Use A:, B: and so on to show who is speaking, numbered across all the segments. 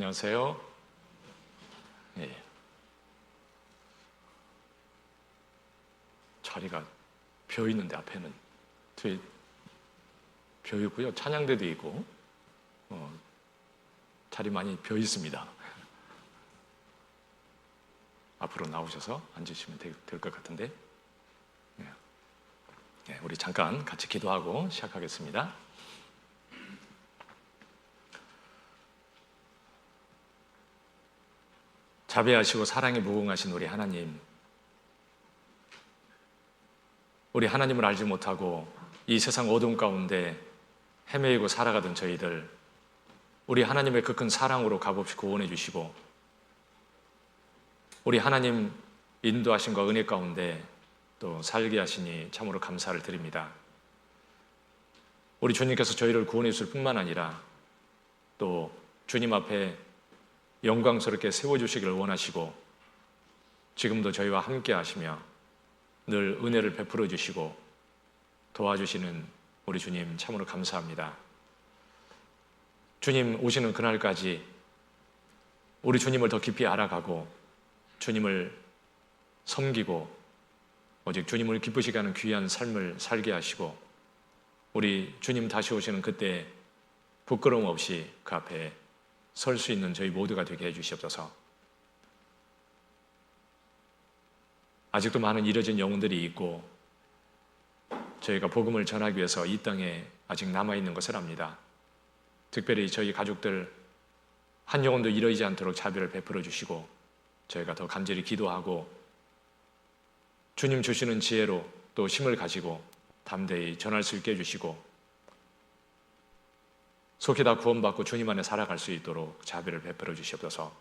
A: 안녕하세요. 예. 자리가 비어 있는데 앞에는 뒤에 비어 있고요. 찬양대도 있고 자리 많이 비어 있습니다. 앞으로 나오셔서 앉으시면 될 것 같은데. 예. 우리 잠깐 같이 기도하고 시작하겠습니다. 자비하시고 사랑에 무궁하신 우리 하나님, 우리 하나님을 알지 못하고 이 세상 어두움 가운데 헤매이고 살아가던 저희들, 우리 하나님의 그 큰 사랑으로 값없이 구원해 주시고 우리 하나님 인도하심과 은혜 가운데 또 살게 하시니 참으로 감사를 드립니다. 우리 주님께서 저희를 구원해 주실 뿐만 아니라 또 주님 앞에 영광스럽게 세워주시기를 원하시고 지금도 저희와 함께 하시며 늘 은혜를 베풀어 주시고 도와주시는 우리 주님 참으로 감사합니다. 주님 오시는 그날까지 우리 주님을 더 깊이 알아가고 주님을 섬기고 오직 주님을 기쁘시게 하는 귀한 삶을 살게 하시고 우리 주님 다시 오시는 그때 부끄러움 없이 그 앞에 설 수 있는 저희 모두가 되게 해주시옵소서. 아직도 많은 잃어진 영혼들이 있고 저희가 복음을 전하기 위해서 이 땅에 아직 남아있는 것을 압니다. 특별히 저희 가족들 한 영혼도 잃어지지 않도록 자비를 베풀어 주시고 저희가 더 간절히 기도하고 주님 주시는 지혜로 또 힘을 가지고 담대히 전할 수 있게 해주시고 속히 다 구원받고 주님 안에 살아갈 수 있도록 자비를 베풀어 주시옵소서.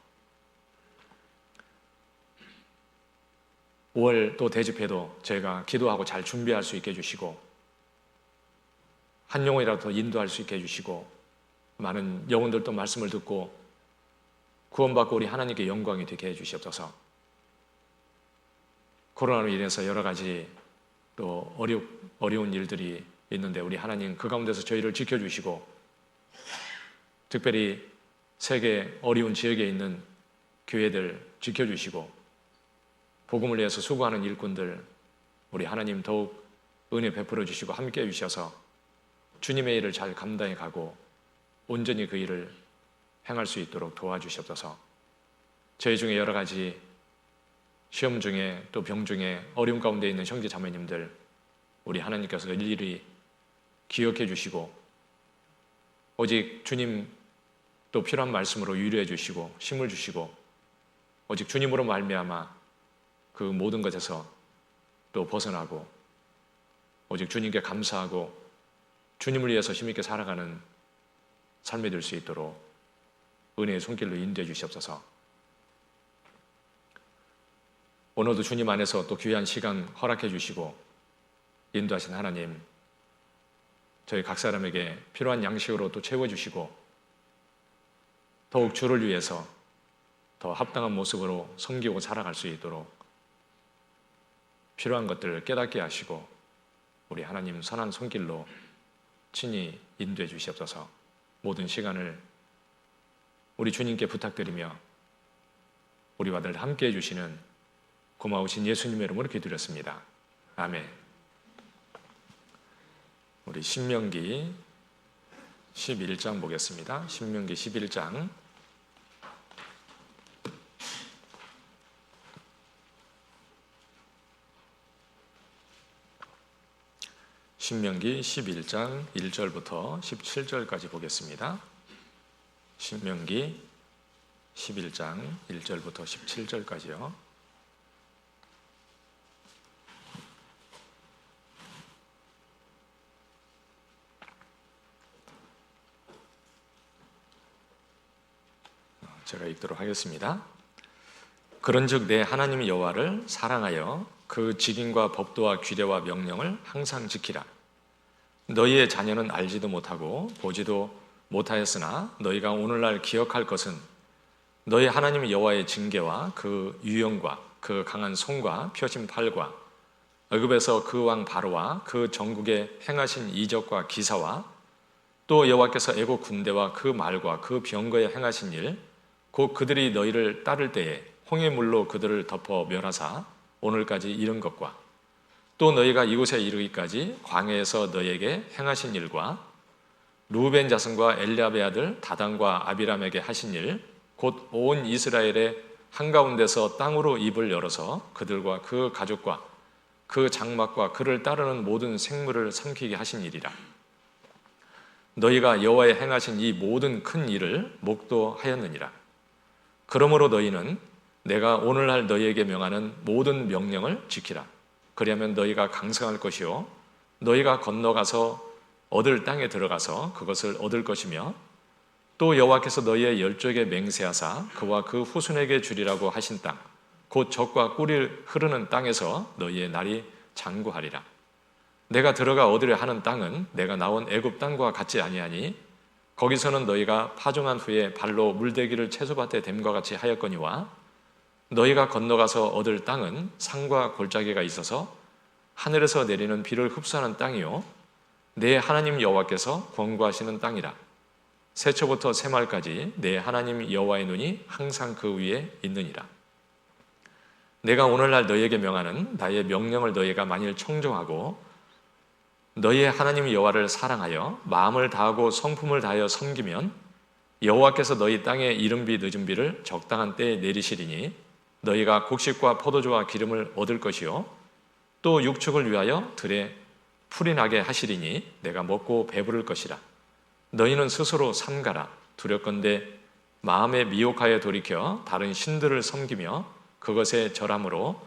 A: 5월 또 대집회도 저희가 기도하고 잘 준비할 수 있게 해주시고 한 영혼이라도 더 인도할 수 있게 해주시고 많은 영혼들도 말씀을 듣고 구원받고 우리 하나님께 영광이 되게 해주시옵소서. 코로나로 인해서 여러 가지 또 어려운 일들이 있는데 우리 하나님 그 가운데서 저희를 지켜주시고 특별히 세계 어려운 지역에 있는 교회들 지켜주시고 복음을 위해서 수고하는 일꾼들 우리 하나님 더욱 은혜 베풀어 주시고 함께 해주셔서 주님의 일을 잘 감당해 가고 온전히 그 일을 행할 수 있도록 도와주시옵소서. 저희 중에 여러 가지 시험 중에 또 병 중에 어려움 가운데 있는 형제 자매님들 우리 하나님께서 일일이 기억해 주시고 오직 주님 또 필요한 말씀으로 위로해 주시고 힘을 주시고 오직 주님으로 말미암아 그 모든 것에서 또 벗어나고 오직 주님께 감사하고 주님을 위해서 힘있게 살아가는 삶이 될 수 있도록 은혜의 손길로 인도해 주시옵소서. 오늘도 주님 안에서 또 귀한 시간 허락해 주시고 인도하신 하나님 저희 각 사람에게 필요한 양식으로 또 채워주시고 더욱 주를 위해서 더 합당한 모습으로 섬기고 살아갈 수 있도록 필요한 것들을 깨닫게 하시고 우리 하나님 선한 손길로 친히 인도해 주시옵소서. 모든 시간을 우리 주님께 부탁드리며 우리와 늘 함께 해주시는 고마우신 예수님의 이름으로 기도드렸습니다. 아멘. 우리 신명기 11장 보겠습니다. 신명기 11장 신명기 11장 1절부터 17절까지 보겠습니다. 신명기 11장 1절부터 17절까지요. 제가 읽도록 하겠습니다. 그런즉 내 하나님 여호와를 사랑하여 그 직인과 법도와 규례와 명령을 항상 지키라. 너희의 자녀는 알지도 못하고 보지도 못하였으나 너희가 오늘날 기억할 것은 너희 하나님 여호와의 징계와 그 유영과 그 강한 손과 펴신 팔과 애굽에서 그 왕 바로와 그 전국에 행하신 이적과 기사와 또 여호와께서 애국 군대와 그 말과 그 병거에 행하신 일 곧 그들이 너희를 따를 때에 홍해물로 그들을 덮어 멸하사 오늘까지 이른 것과 또 너희가 이곳에 이르기까지 광야에서 너희에게 행하신 일과 루벤 자손과 엘리압의 아들 다단과 아비람에게 하신 일, 곧 온 이스라엘의 한가운데서 땅으로 입을 열어서 그들과 그 가족과 그 장막과 그를 따르는 모든 생물을 삼키게 하신 일이라. 너희가 여호와의 행하신 이 모든 큰 일을 목도하였느니라. 그러므로 너희는 내가 오늘날 너희에게 명하는 모든 명령을 지키라. 그리하면 너희가 강성할 것이요 너희가 건너가서 얻을 땅에 들어가서 그것을 얻을 것이며 또 여호와께서 너희의 열조에게 맹세하사 그와 그 후손에게 주리라고 하신 땅 곧 젖과 꿀이 흐르는 땅에서 너희의 날이 장구하리라. 내가 들어가 얻으려 하는 땅은 내가 나온 애굽 땅과 같지 아니하니 거기서는 너희가 파종한 후에 발로 물대기를 채소밭에 댐과 같이 하였거니와 너희가 건너가서 얻을 땅은 산과 골짜기가 있어서 하늘에서 내리는 비를 흡수하는 땅이요 내 하나님 여호와께서 권고하시는 땅이라. 새초부터 새말까지 내 하나님 여호와의 눈이 항상 그 위에 있느니라. 내가 오늘날 너희에게 명하는 나의 명령을 너희가 만일 청종하고 너희의 하나님 여호와를 사랑하여 마음을 다하고 성품을 다하여 섬기면 여호와께서 너희 땅에 이른비 늦은비를 적당한 때에 내리시리니 너희가 곡식과 포도주와 기름을 얻을 것이요 또 육축을 위하여 들에 풀이 나게 하시리니 내가 먹고 배부를 것이라. 너희는 스스로 삼가라. 두렵건대 마음에 미혹하여 돌이켜 다른 신들을 섬기며 그것에 절함으로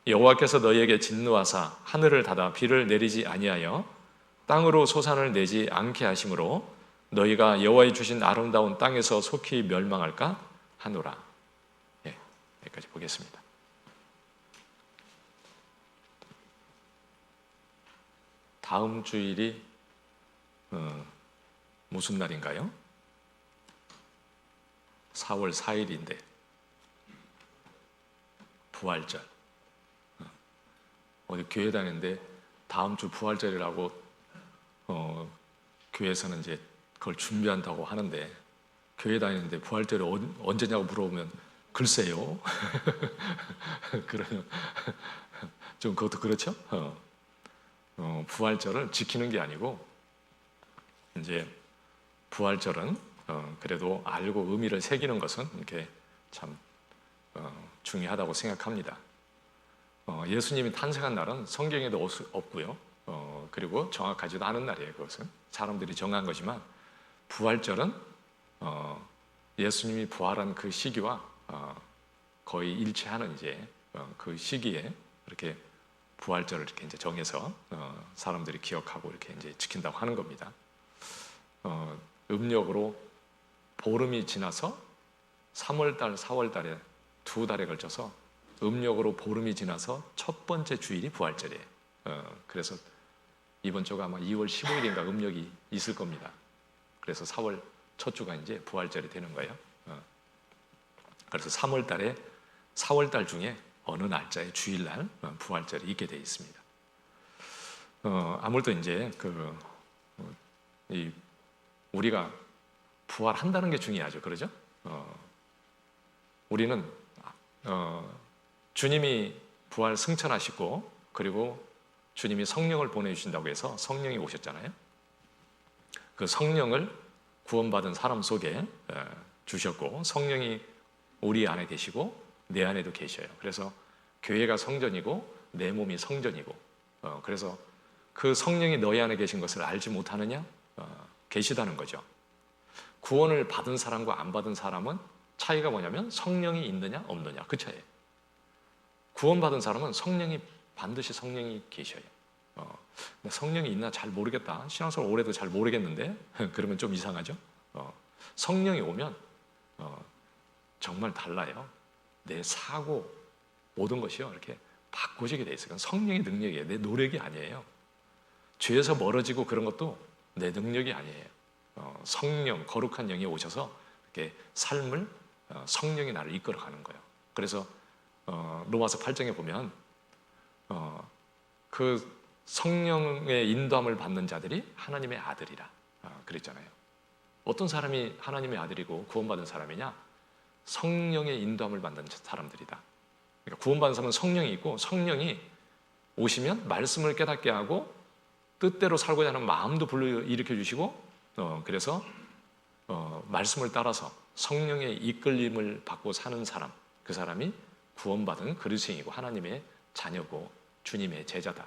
A: 여호와께서 너희에게 진노하사 하늘을 닫아 비를 내리지 아니하여 땅으로 소산을 내지 않게 하심으로 너희가 여호와의 주신 아름다운 땅에서 속히 멸망할까 하노라. 여기까지 보겠습니다. 다음 주일이 무슨 날인가요? 4월 4일인데 부활절. 어디 교회 다니는데 다음 주 부활절이라고 교회에서는 이제 그걸 준비한다고 하는데 교회 다니는데 부활절이 언제냐고 물어보면 글쎄요. 그러면 좀 그것도 그렇죠? 부활절을 지키는 게 아니고 이제 부활절은 그래도 알고 의미를 새기는 것은 이렇게 참 중요하다고 생각합니다. 예수님이 탄생한 날은 성경에도 없고요. 그리고 정확하지도 않은 날이에요. 그것은 사람들이 정한 거지만 부활절은 예수님이 부활한 그 시기와 거의 일치하는 이제 그 시기에 이렇게 부활절을 이렇게 이제 정해서 사람들이 기억하고 이렇게 이제 지킨다고 하는 겁니다. 음력으로 보름이 지나서 3월달, 4월달에 두 달에 걸쳐서 음력으로 보름이 지나서 첫 번째 주일이 부활절이에요. 그래서 이번 주가 아마 2월 15일인가 음력이 있을 겁니다. 그래서 4월 첫 주가 이제 부활절이 되는 거예요. 그래서 3월달에 4월달 중에 어느 날짜에 주일날 부활절이 있게 되어 있습니다. 아무래도 이제 우리가 부활한다는 게 중요하죠, 그러죠? 우리는 주님이 부활 승천하시고 그리고 주님이 성령을 보내주신다고 해서 성령이 오셨잖아요. 그 성령을 구원받은 사람 속에 주셨고 성령이 우리 안에 계시고 내 안에도 계셔요. 그래서 교회가 성전이고 내 몸이 성전이고 그래서 그 성령이 너희 안에 계신 것을 알지 못하느냐? 계시다는 거죠. 구원을 받은 사람과 안 받은 사람은 차이가 뭐냐면 성령이 있느냐 없느냐 그 차이예요. 구원받은 사람은 반드시 성령이 계셔요. 성령이 있나 잘 모르겠다. 신앙생활 오래도 잘 모르겠는데 그러면 좀 이상하죠. 성령이 오면 정말 달라요. 내 사고 모든 것이요 이렇게 바꿔지게 돼 있어요. 성령의 능력이에요. 내 노력이 아니에요. 죄에서 멀어지고 그런 것도 내 능력이 아니에요. 성령, 거룩한 영이 오셔서 이렇게 삶을 성령이 나를 이끌어가는 거예요. 그래서 로마서 8장에 보면 그 성령의 인도함을 받는 자들이 하나님의 아들이라 그랬잖아요. 어떤 사람이 하나님의 아들이고 구원받은 사람이냐? 성령의 인도함을 받는 사람들이다. 그러니까 구원받은 사람은 성령이 있고 성령이 오시면 말씀을 깨닫게 하고 뜻대로 살고자 하는 마음도 불러일으켜 주시고 그래서 말씀을 따라서 성령의 이끌림을 받고 사는 사람, 그 사람이 구원받은 그리스도인이고 하나님의 자녀고 주님의 제자다.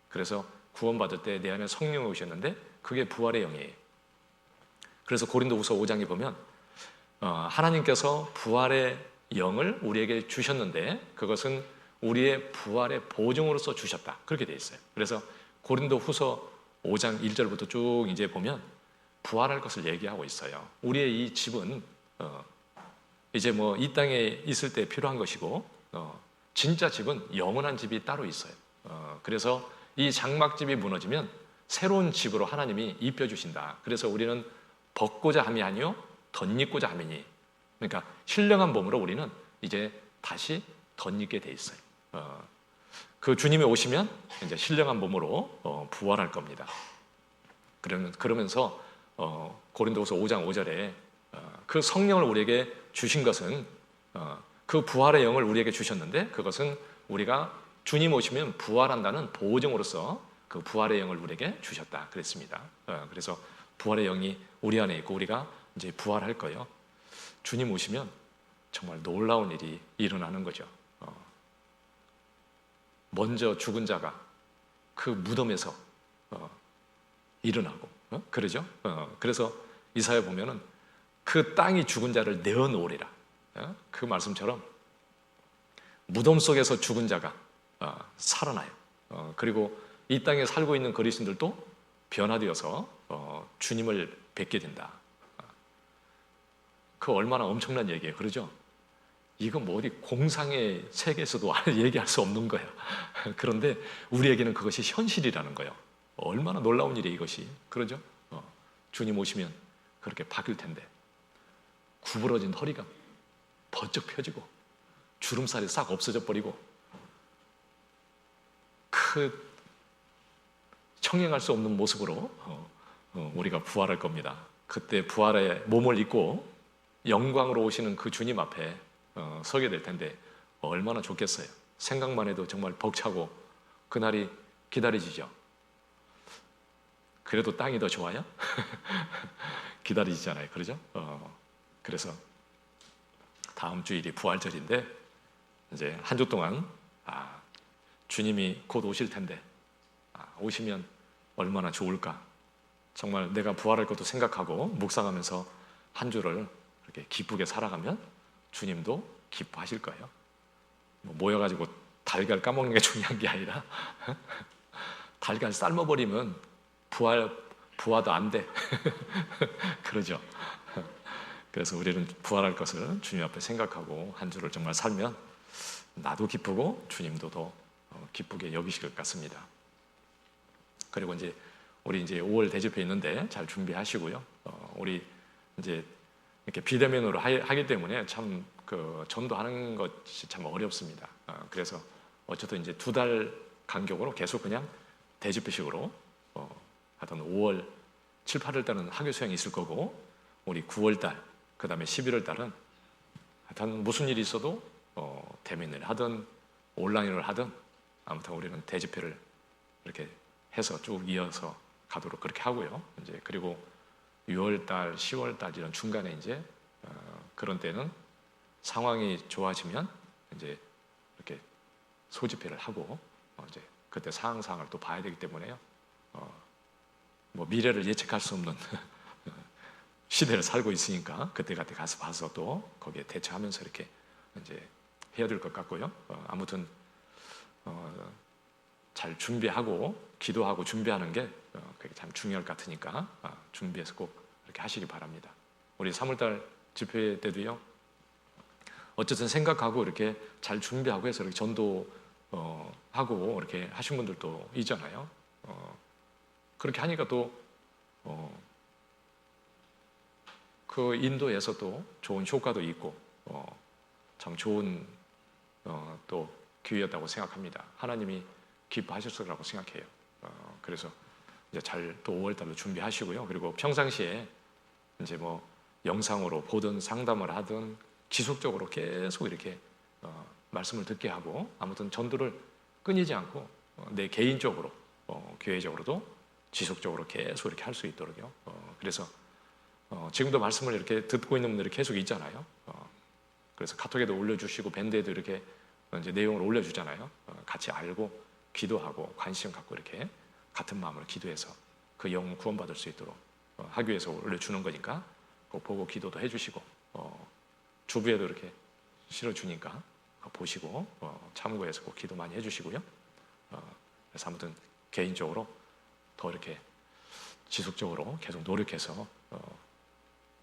A: 그래서 구원받을 때 내 안에 성령이 오셨는데 그게 부활의 영이에요. 그래서 고린도후서 5장에 보면 하나님께서 부활의 영을 우리에게 주셨는데 그것은 우리의 부활의 보증으로서 주셨다. 그렇게 돼 있어요. 그래서 고린도후서 5장 1절부터 쭉 이제 보면 부활할 것을 얘기하고 있어요. 우리의 이 집은 이제 뭐 이 땅에 있을 때 필요한 것이고 진짜 집은 영원한 집이 따로 있어요. 그래서 이 장막집이 무너지면 새로운 집으로 하나님이 입혀주신다. 그래서 우리는 벗고자 함이 아니요 덧입고자 함이니, 그러니까 신령한 몸으로 우리는 이제 다시 덧입게 돼 있어요. 그 주님이 오시면 이제 신령한 몸으로 부활할 겁니다. 그러면서 고린도후서 5장 5절에 그 성령을 우리에게 주신 것은 그 부활의 영을 우리에게 주셨는데 그것은 우리가 주님 오시면 부활한다는 보증으로서 그 부활의 영을 우리에게 주셨다 그랬습니다. 그래서 부활의 영이 우리 안에 있고 우리가 이제 부활할 거예요. 주님 오시면 정말 놀라운 일이 일어나는 거죠. 먼저 죽은 자가 그 무덤에서 일어나고 그러죠. 그래서 이사야 보면은 그 땅이 죽은 자를 내어놓으리라. 그 말씀처럼 무덤 속에서 죽은 자가 살아나요. 그리고 이 땅에 살고 있는 그리스도인들도 변화되어서 주님을 뵙게 된다. 그 얼마나 엄청난 얘기예요. 그러죠? 이거 뭐 어디 공상의 세계에서도 얘기할 수 없는 거야. 그런데 우리에게는 그것이 현실이라는 거예요. 얼마나 놀라운 일이에요, 이것이. 그러죠? 주님 오시면 그렇게 바뀔 텐데 구부러진 허리가 번쩍 펴지고 주름살이 싹 없어져 버리고 그 청행할 수 없는 모습으로 우리가 부활할 겁니다. 그때 부활의 몸을 입고 영광으로 오시는 그 주님 앞에 서게 될 텐데 얼마나 좋겠어요. 생각만 해도 정말 벅차고 그날이 기다려지죠. 그래도 땅이 더 좋아요? 기다리잖아요. 그러죠? 그래서 다음 주일이 부활절인데 이제 한 주 동안 주님이 곧 오실 텐데 오시면 얼마나 좋을까. 정말 내가 부활할 것도 생각하고 묵상하면서 한 주를 이렇게 기쁘게 살아가면 주님도 기뻐하실 거예요. 모여가지고 달걀 까먹는 게 중요한 게 아니라 달걀 삶아버리면 부화도 안 돼. 그러죠. 그래서 우리는 부활할 것을 주님 앞에 생각하고 한 주를 정말 살면 나도 기쁘고 주님도 더 기쁘게 여기실 것 같습니다. 그리고 이제 우리 이제 5월 대집회 있는데 잘 준비하시고요. 우리 이제 이렇게 비대면으로 하기 때문에 참 그 전도하는 것이 참 어렵습니다. 그래서 어쨌든 이제 2달 간격으로 계속 그냥 대집회식으로 하여튼 5월 7, 8월 달은 학교 수양이 있을 거고 우리 9월 달 그 다음에 11월 달은 하여튼 무슨 일이 있어도 대면을 하든 온라인을 하든 아무튼 우리는 대집회를 이렇게 해서 쭉 이어서 가도록 그렇게 하고요. 이제 그리고 6월 달, 10월 달 이런 중간에 이제 그런 때는 상황이 좋아지면 이제 이렇게 소집회를 하고 이제 그때 상황을 또 봐야 되기 때문에요. 뭐 미래를 예측할 수 없는 시대를 살고 있으니까 그때 가서 봐서 또 거기에 대처하면서 이렇게 이제 해야 될 것 같고요. 아무튼 잘 준비하고 기도하고 준비하는 게 그게 참 중요할 것 같으니까 준비해서 꼭 이렇게 하시기 바랍니다. 우리 3월달 집회 때도요. 어쨌든 생각하고 이렇게 잘 준비하고 해서 이렇게 전도 하고 이렇게 하신 분들도 있잖아요. 그렇게 하니까 또 그 인도에서도 좋은 효과도 있고 참 좋은 또 기회였다고 생각합니다. 하나님이 기뻐하셨을 거라고 생각해요. 그래서 이제 잘 또 5월달로 준비하시고요. 그리고 평상시에 이제 뭐 영상으로 보든 상담을 하든 지속적으로 계속 이렇게 말씀을 듣게 하고, 아무튼 전도를 끊이지 않고 내 개인적으로 교회적으로도 지속적으로 계속 이렇게 할 수 있도록요. 그래서 지금도 말씀을 이렇게 듣고 있는 분들이 계속 있잖아요. 그래서 카톡에도 올려주시고 밴드에도 이렇게 이제 내용을 올려주잖아요. 같이 알고 기도하고 관심 갖고 이렇게 같은 마음으로 기도해서 그 영혼 구원받을 수 있도록 하기 위해서 올려주는 거니까 꼭 보고 기도도 해주시고, 주부에도 이렇게 실어주니까 보시고 참고해서 꼭 기도 많이 해주시고요. 그래서 아무튼 개인적으로 더 이렇게 지속적으로 계속 노력해서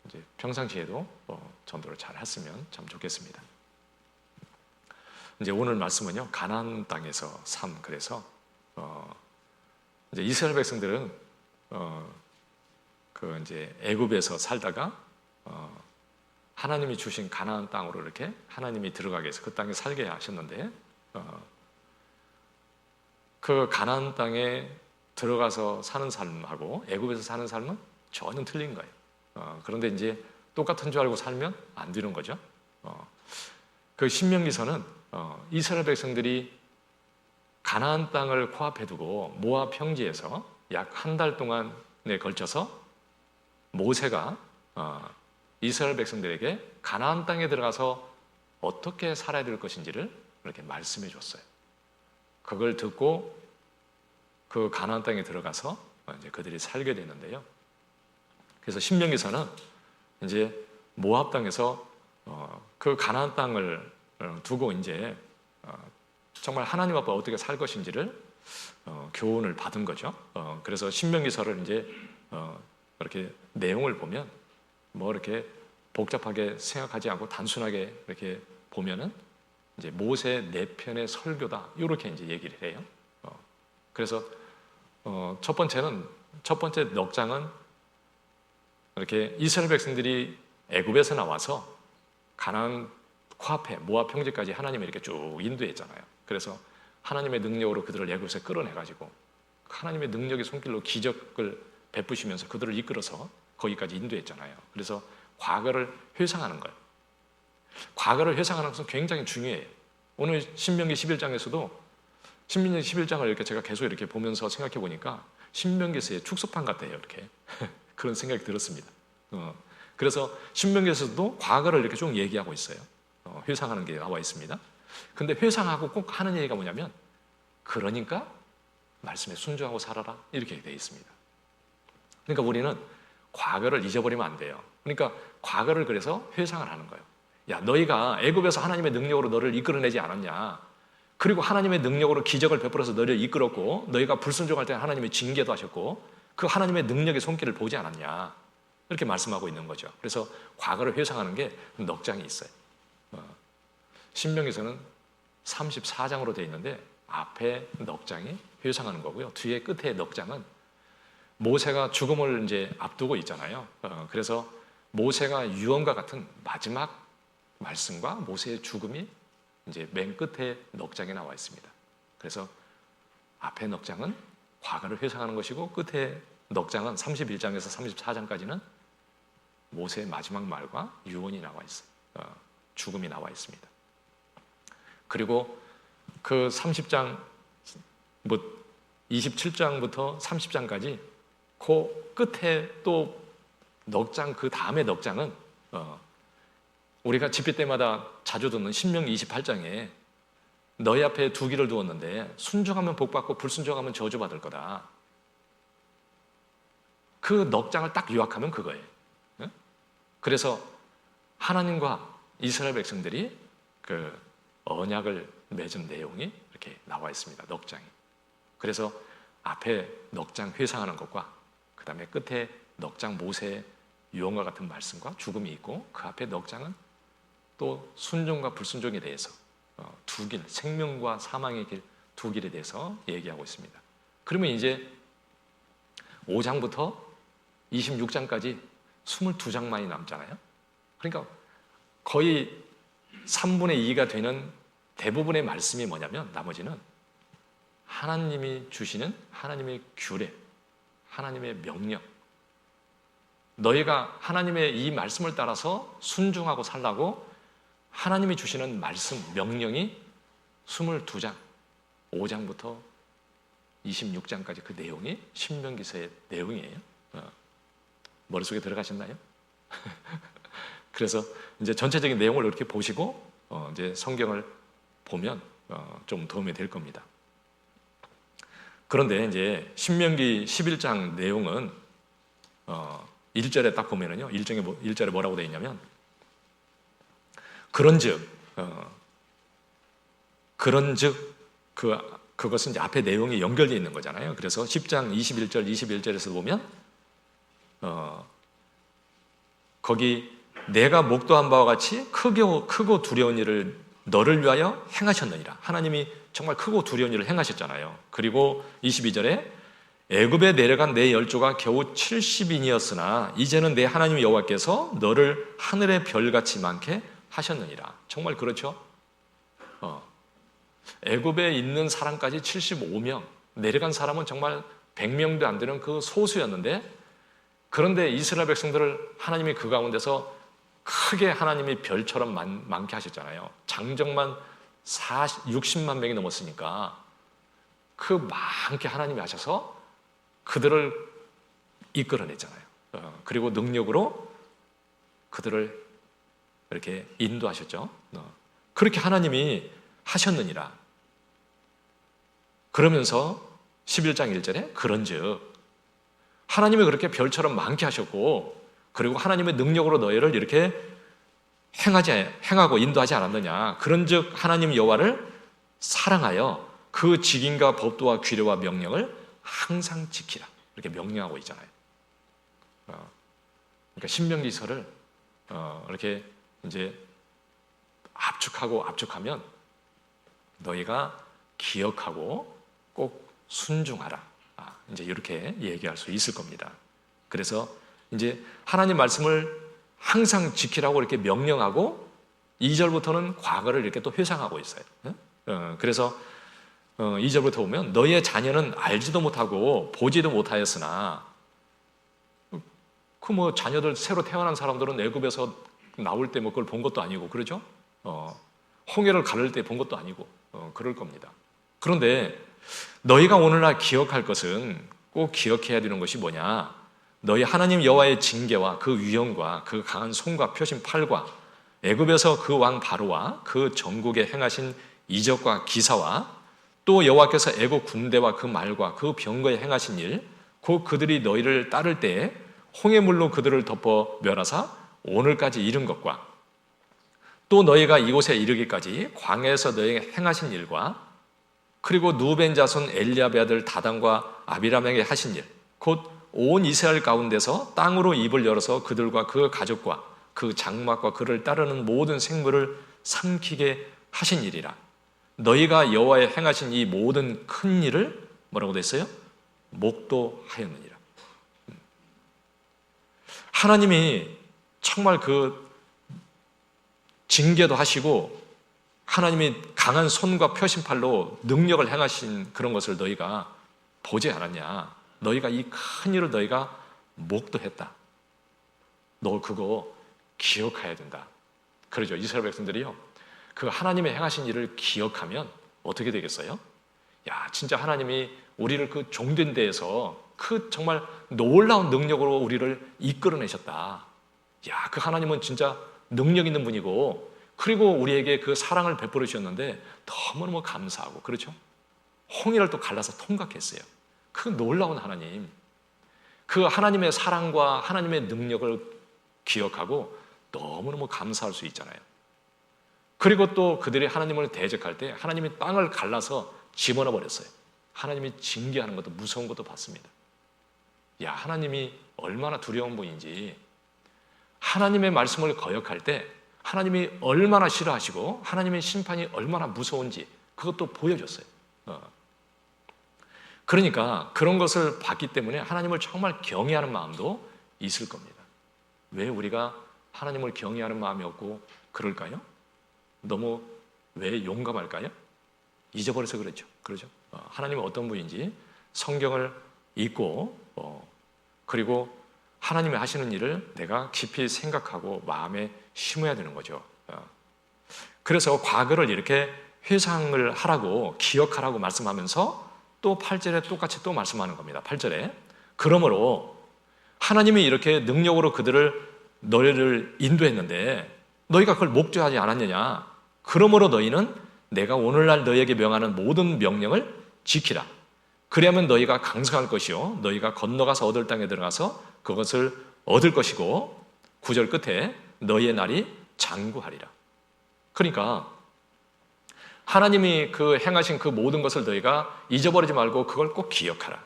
A: 이제 평상시에도 전도를 잘 했으면 참 좋겠습니다. 이제 오늘 말씀은요, 가나안 땅에서 삶. 그래서 이제 이스라엘 백성들은 그 이제 애굽에서 살다가 하나님이 주신 가나안 땅으로 이렇게 하나님이 들어가게 해서 그 땅에 살게 하셨는데, 그 가나안 땅에 들어가서 사는 삶하고 애굽에서 사는 삶은 전혀 틀린 거예요. 그런데 이제 똑같은 줄 알고 살면 안 되는 거죠. 그 신명기서는 이스라엘 백성들이 가나안 땅을 코앞에 두고 모압 평지에서 약 한 달 동안에 걸쳐서 모세가 이스라엘 백성들에게 가나안 땅에 들어가서 어떻게 살아야 될 것인지를 이렇게 말씀해 줬어요. 그걸 듣고 그 가나안 땅에 들어가서 이제 그들이 살게 되는데요. 그래서 신명기서는 이제 모압 땅에서 그 가나안 땅을 두고 이제 정말 하나님 앞에 어떻게 살 것인지를 교훈을 받은 거죠. 그래서 신명기서를 이제 이렇게 내용을 보면 뭐 이렇게 복잡하게 생각하지 않고 단순하게 이렇게 보면은 이제 모세 네 편의 설교다, 이렇게 이제 얘기를 해요. 그래서 첫 번째 넉장은 이렇게 이스라엘 백성들이 애굽에서 나와서 가나안 코앞에 모압 평지까지 하나님이 이렇게 쭉 인도했잖아요. 그래서 하나님의 능력으로 그들을 애굽에서 끌어내가지고 하나님의 능력의 손길로 기적을 베푸시면서 그들을 이끌어서 거기까지 인도했잖아요. 그래서 과거를 회상하는 거예요. 과거를 회상하는 것은 굉장히 중요해요. 오늘 신명기 11장에서도 신명기 11장을 이렇게 제가 계속 이렇게 보면서 생각해 보니까 신명기서의 축소판 같아요. 이렇게 그런 생각이 들었습니다. 그래서 신명기에서도 과거를 이렇게 쭉 얘기하고 있어요. 회상하는 게 나와 있습니다. 근데 회상하고 꼭 하는 얘기가 뭐냐면, 그러니까 말씀에 순종하고 살아라, 이렇게 되어 있습니다. 그러니까 우리는 과거를 잊어버리면 안 돼요. 그러니까 과거를 그래서 회상을 하는 거예요. 야, 너희가 애굽에서 하나님의 능력으로 너를 이끌어내지 않았냐? 그리고 하나님의 능력으로 기적을 베풀어서 너를 이끌었고, 너희가 불순종할 때 하나님의 징계도 하셨고, 그 하나님의 능력의 손길을 보지 않았냐? 이렇게 말씀하고 있는 거죠. 그래서 과거를 회상하는 게 넉장이 있어요. 신명기서는 34장으로 되어 있는데 앞에 넉장이 회상하는 거고요. 뒤에 끝에 넉장은 모세가 죽음을 이제 앞두고 있잖아요. 그래서 모세가 유언과 같은 마지막 말씀과 모세의 죽음이 이제 맨 끝에 넉장에 나와 있습니다. 그래서 앞에 넉장은 과거를 회상하는 것이고, 끝에 넉장은 31장에서 34장까지는 모세의 마지막 말과 유언이 나와 있어요. 죽음이 나와 있습니다. 그리고 그 30장, 27장부터 30장까지 그 끝에 또 넉장, 그 다음에 넉장은 우리가 집회 때마다 자주 듣는 신명기 28장에 너희 앞에 두 길을 두었는데 순종하면 복받고 불순종하면 저주받을 거다. 그 넉장을 딱 요약하면 그거예요. 그래서 하나님과 이스라엘 백성들이 그 언약을 맺은 내용이 이렇게 나와 있습니다. 넉장이. 그래서 앞에 넉장 회상하는 것과 그 다음에 끝에 넉장 모세의 유언과 같은 말씀과 죽음이 있고, 그 앞에 넉장은 또 순종과 불순종에 대해서 두 길, 생명과 사망의 길 두 길에 대해서 얘기하고 있습니다. 그러면 이제 5장부터 26장까지 22장만이 남잖아요. 그러니까 거의 3분의 2가 되는 대부분의 말씀이 뭐냐면, 나머지는 하나님이 주시는 하나님의 규례, 하나님의 명령, 너희가 하나님의 이 말씀을 따라서 순종하고 살라고 하나님이 주시는 말씀, 명령이 22장, 5장부터 26장까지 그 내용이 신명기서의 내용이에요. 머릿속에 들어가셨나요? 그래서 이제 전체적인 내용을 이렇게 보시고 이제 성경을 보면 좀 도움이 될 겁니다. 그런데 이제 신명기 11장 내용은 1절에 딱 보면은요, 1절에 뭐라고 되어 있냐면, 그런즉 그것은 이제 앞에 내용이 연결되어 있는 거잖아요. 그래서 10장 21절에서 보면 거기 내가 목도한 바와 같이 크고 두려운 일을 너를 위하여 행하셨느니라. 하나님이 정말 크고 두려운 일을 행하셨잖아요. 그리고 22절에 애굽에 내려간 내 열조가 겨우 70인이었으나 이제는 내 하나님 여호와께서 너를 하늘의 별같이 많게 하셨느니라. 정말 그렇죠? 애굽에 있는 사람까지 75명, 내려간 사람은 정말 100명도 안 되는 그 소수였는데, 그런데 이스라엘 백성들을 하나님이 그 가운데서 크게 하나님이 별처럼 많게 하셨잖아요. 장정만 60만 명이 넘었으니까 그 많게 하나님이 하셔서 그들을 이끌어냈잖아요. 그리고 능력으로 그들을 이렇게 인도하셨죠. 그렇게 하나님이 하셨느니라. 그러면서 11장 1절에 그런즉 하나님이 그렇게 별처럼 많게 하셨고, 그리고 하나님의 능력으로 너희를 이렇게 행하고 인도하지 않았느냐. 그런즉 하나님 여호와를 사랑하여 그 직인과 법도와 규례와 명령을 항상 지키라. 이렇게 명령하고 있잖아요. 그러니까 신명기서를 이렇게 이제 압축하면 너희가 기억하고 꼭 순종하라. 이제 이렇게 얘기할 수 있을 겁니다. 그래서 이제 하나님 말씀을 항상 지키라고 이렇게 명령하고 2절부터는 과거를 이렇게 또 회상하고 있어요. 그래서 2절부터 보면 너희의 자녀는 알지도 못하고 보지도 못하였으나, 그 뭐 자녀들 새로 태어난 사람들은 애굽에서 나올 때 뭐 그걸 본 것도 아니고, 그러죠? 홍해를 가를 때 본 것도 아니고 그럴 겁니다. 그런데 너희가 오늘날 기억할 것은, 꼭 기억해야 되는 것이 뭐냐? 너희 하나님 여호와의 징계와 그 위엄과 그 강한 손과 펴신 팔과 애굽에서 그 왕 바로와 그 전국에 행하신 이적과 기사와 또 여호와께서 애굽 군대와 그 말과 그 병거에 행하신 일, 곧 그들이 너희를 따를 때에 홍해물로 그들을 덮어 멸하사 오늘까지 이른 것과 또 너희가 이곳에 이르기까지 광야에서 너희에게 행하신 일과 그리고 누벤 자손 엘리압의 아들 다단과 아비람에게 하신 일, 곧 온 이스라엘 가운데서 땅으로 입을 열어서 그들과 그 가족과 그 장막과 그를 따르는 모든 생물을 삼키게 하신 일이라. 너희가 여호와의 행하신 이 모든 큰 일을 뭐라고 됐어요? 목도하였느니라. 하나님이 정말 그 징계도 하시고 하나님이 강한 손과 펴신 팔로 능력을 행하신 그런 것을 너희가 보지 않았냐? 너희가 이 큰 일을 너희가 목도했다. 너 그거 기억해야 된다. 그러죠. 이스라엘 백성들이요, 그 하나님의 행하신 일을 기억하면 어떻게 되겠어요? 야, 진짜 하나님이 우리를 그 종된 데에서 그 정말 놀라운 능력으로 우리를 이끌어내셨다. 야, 그 하나님은 진짜 능력 있는 분이고, 그리고 우리에게 그 사랑을 베풀어 주셨는데 너무너무 감사하고, 그렇죠? 홍해를 또 갈라서 통과했어요. 그 놀라운 하나님, 그 하나님의 사랑과 하나님의 능력을 기억하고 너무너무 감사할 수 있잖아요. 그리고 또 그들이 하나님을 대적할 때 하나님이 땅을 갈라서 집어넣어 버렸어요. 하나님이 징계하는 것도 무서운 것도 봤습니다. 야, 하나님이 얼마나 두려운 분인지, 하나님의 말씀을 거역할 때 하나님이 얼마나 싫어하시고 하나님의 심판이 얼마나 무서운지 그것도 보여줬어요. 그러니까 그런 것을 봤기 때문에 하나님을 정말 경외하는 마음도 있을 겁니다. 왜 우리가 하나님을 경외하는 마음이 없고 그럴까요? 너무 왜 용감할까요? 잊어버려서 그러죠. 하나님은 어떤 분인지 성경을 읽고 그리고 하나님이 하시는 일을 내가 깊이 생각하고 마음에 심어야 되는 거죠. 그래서 과거를 이렇게 회상을 하라고, 기억하라고 말씀하면서 또 8절에 똑같이 또 말씀하는 겁니다. 8절에 그러므로 하나님이 이렇게 능력으로 너희를 인도했는데 너희가 그걸 목조하지 않았느냐? 그러므로 너희는 내가 오늘날 너희에게 명하는 모든 명령을 지키라. 그리하면 너희가 강성할 것이요 너희가 건너가서 얻을 땅에 들어가서 그것을 얻을 것이고 9절 끝에 너희의 날이 장구하리라. 그러니까 하나님이 그 행하신 그 모든 것을 너희가 잊어버리지 말고 그걸 꼭 기억하라.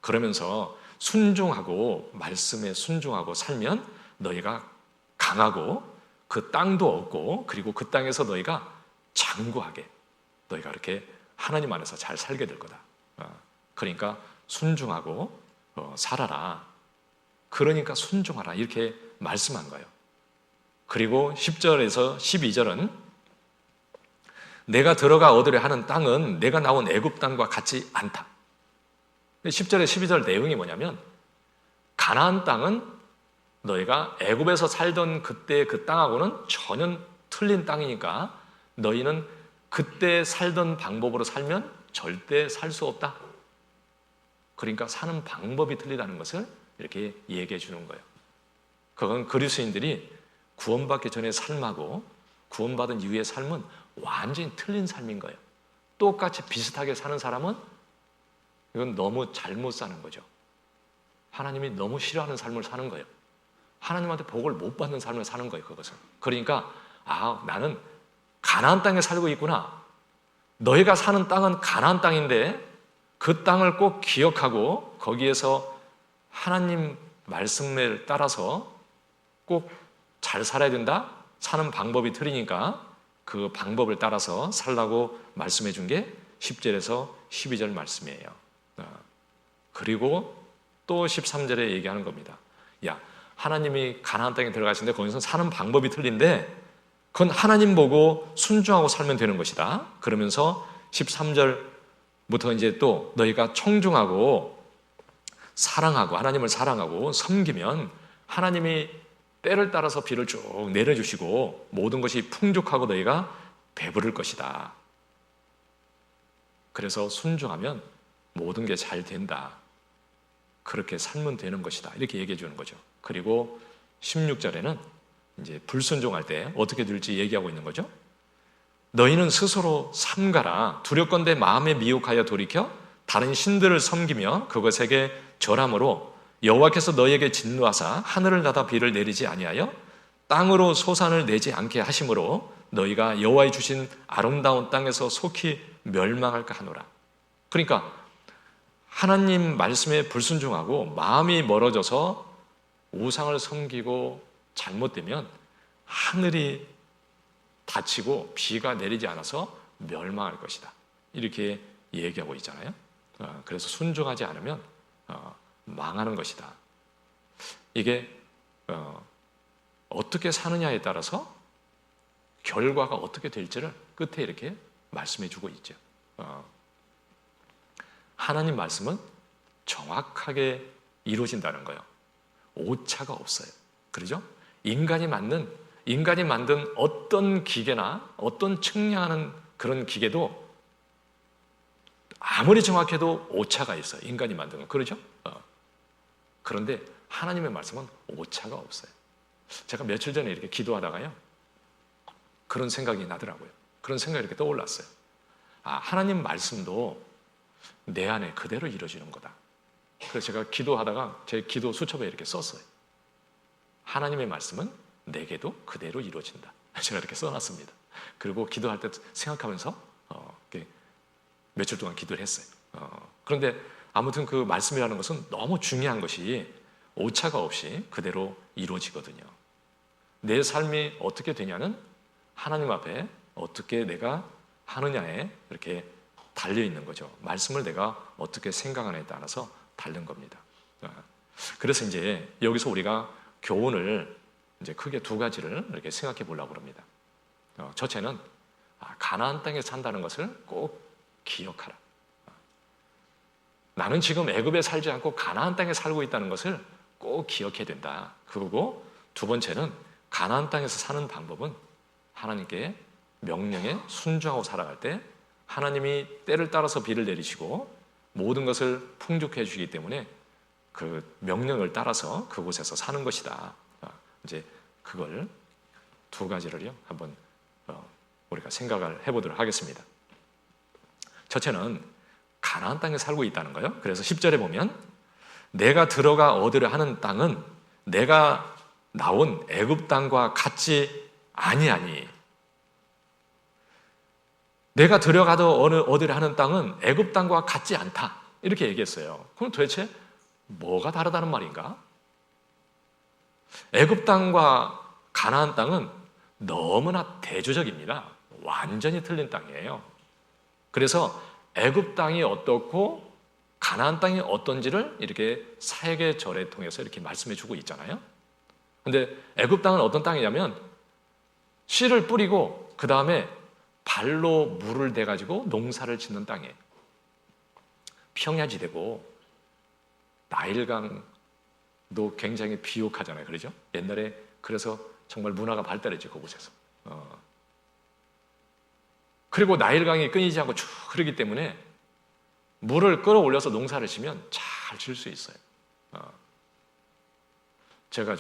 A: 그러면서 순종하고 말씀에 순종하고 살면 너희가 강하고 그 땅도 얻고 그리고 그 땅에서 너희가 장구하게 너희가 이렇게 하나님 안에서 잘 살게 될 거다. 그러니까 순종하고 살아라. 그러니까 순종하라 이렇게 말씀한 거예요. 그리고 10절에서 12절은 내가 들어가 얻으려 하는 땅은 내가 나온 애굽 땅과 같지 않다. 10절에 12절 내용이 뭐냐면 가나안 땅은 너희가 애굽에서 살던 그때 그 땅하고는 전혀 틀린 땅이니까 너희는 그때 살던 방법으로 살면 절대 살 수 없다. 그러니까 사는 방법이 틀리다는 것을 이렇게 얘기해 주는 거예요. 그건 그리스도인들이 구원받기 전의 삶하고 구원받은 이후의 삶은 완전히 틀린 삶인 거예요. 똑같이 비슷하게 사는 사람은 이건 너무 잘못 사는 거죠. 하나님이 너무 싫어하는 삶을 사는 거예요. 하나님한테 복을 못 받는 삶을 사는 거예요. 그것은. 그러니까 나는 가나안 땅에 살고 있구나. 너희가 사는 땅은 가나안 땅인데 그 땅을 꼭 기억하고 거기에서 하나님 말씀을 따라서 꼭 잘 살아야 된다. 사는 방법이 틀리니까 그 방법을 따라서 살라고 말씀해 준 게 10절에서 12절 말씀이에요. 그리고 또 13절에 얘기하는 겁니다. 야, 하나님이 가나안 땅에 들어가시는데 거기서 사는 방법이 틀린데 그건 하나님 보고 순종하고 살면 되는 것이다. 그러면서 13절부터 이제 또 너희가 청중하고 사랑하고 하나님을 사랑하고 섬기면 하나님이 때를 따라서 비를 쭉 내려주시고 모든 것이 풍족하고 너희가 배부를 것이다. 그래서 순종하면 모든 게 잘 된다. 그렇게 살면 되는 것이다. 이렇게 얘기해 주는 거죠. 그리고 16절에는 이제 불순종할 때 어떻게 될지 얘기하고 있는 거죠. 너희는 스스로 삼가라. 두렵건대 마음에 미혹하여 돌이켜 다른 신들을 섬기며 그것에게 절함으로 여호와께서 너희에게 진노하사 하늘을 닫아 비를 내리지 아니하여 땅으로 소산을 내지 않게 하심으로 너희가 여호와의 주신 아름다운 땅에서 속히 멸망할까 하노라. 그러니까 하나님 말씀에 불순종하고 마음이 멀어져서 우상을 섬기고 잘못되면 하늘이 닫히고 비가 내리지 않아서 멸망할 것이다. 이렇게 얘기하고 있잖아요. 그래서 순종하지 않으면 망하는 것이다. 이게 어떻게 사느냐에 따라서 결과가 어떻게 될지를 끝에 이렇게 말씀해 주고 있죠. 하나님 말씀은 정확하게 이루어진다는 거예요. 오차가 없어요. 그렇죠? 인간이 만든 어떤 기계나 어떤 측량하는 그런 기계도 아무리 정확해도 오차가 있어요. 인간이 만든 건. 그렇죠? 그런데 하나님의 말씀은 오차가 없어요. 제가 며칠 전에 이렇게 기도하다가요. 그런 생각이 나더라고요. 그런 생각이 이렇게 떠올랐어요. 하나님 말씀도 내 안에 그대로 이루어지는 거다. 그래서 제가 기도하다가 제 기도 수첩에 이렇게 썼어요. 하나님의 말씀은 내게도 그대로 이루어진다. 제가 이렇게 써놨습니다. 그리고 기도할 때 생각하면서 며칠 동안 기도를 했어요. 그런데 아무튼 그 말씀이라는 것은 너무 중요한 것이 오차가 없이 그대로 이루어지거든요. 내 삶이 어떻게 되냐는 하나님 앞에 어떻게 내가 하느냐에 이렇게 달려있는 거죠. 말씀을 내가 어떻게 생각하느냐에 따라서 다른 겁니다. 그래서 이제 여기서 우리가 교훈을 이제 크게 두 가지를 이렇게 생각해 보려고 합니다. 첫째는 가나안 땅에 산다는 것을 꼭 기억하라. 나는 지금 애굽에 살지 않고 가나안 땅에 살고 있다는 것을 꼭 기억해야 된다. 그리고 두 번째는 가나안 땅에서 사는 방법은 하나님께 명령에 순종하고 살아갈 때 하나님이 때를 따라서 비를 내리시고 모든 것을 풍족해 주시기 때문에 그 명령을 따라서 그곳에서 사는 것이다. 이제 그걸 두 가지를요 한번 우리가 생각을 해보도록 하겠습니다. 첫째는 가나안 땅에 살고 있다는 거예요. 그래서 10절에 보면 내가 들어가 얻으려 하는 땅은 내가 나온 애굽 땅과 같지 아니하니. 내가 들어가도 얻으려 하는 땅은 애굽 땅과 같지 않다. 이렇게 얘기했어요. 그럼 도대체 뭐가 다르다는 말인가? 애굽 땅과 가나안 땅은 너무나 대조적입니다. 완전히 틀린 땅이에요. 그래서 애굽 땅이 어떻고 가나안 땅이 어떤지를 이렇게 사역의 절에 통해서 이렇게 말씀해 주고 있잖아요. 근데 애굽 땅은 어떤 땅이냐면 씨를 뿌리고 그 다음에 발로 물을 대가지고 농사를 짓는 땅이에요. 평야지대고 나일강도 굉장히 비옥하잖아요. 그러죠? 옛날에 그래서 정말 문화가 발달했죠. 그곳에서. 그리고 나일강이 끊이지 않고 쭉 흐르기 때문에 물을 끌어올려서 농사를 지면 잘 질 수 있어요. 제가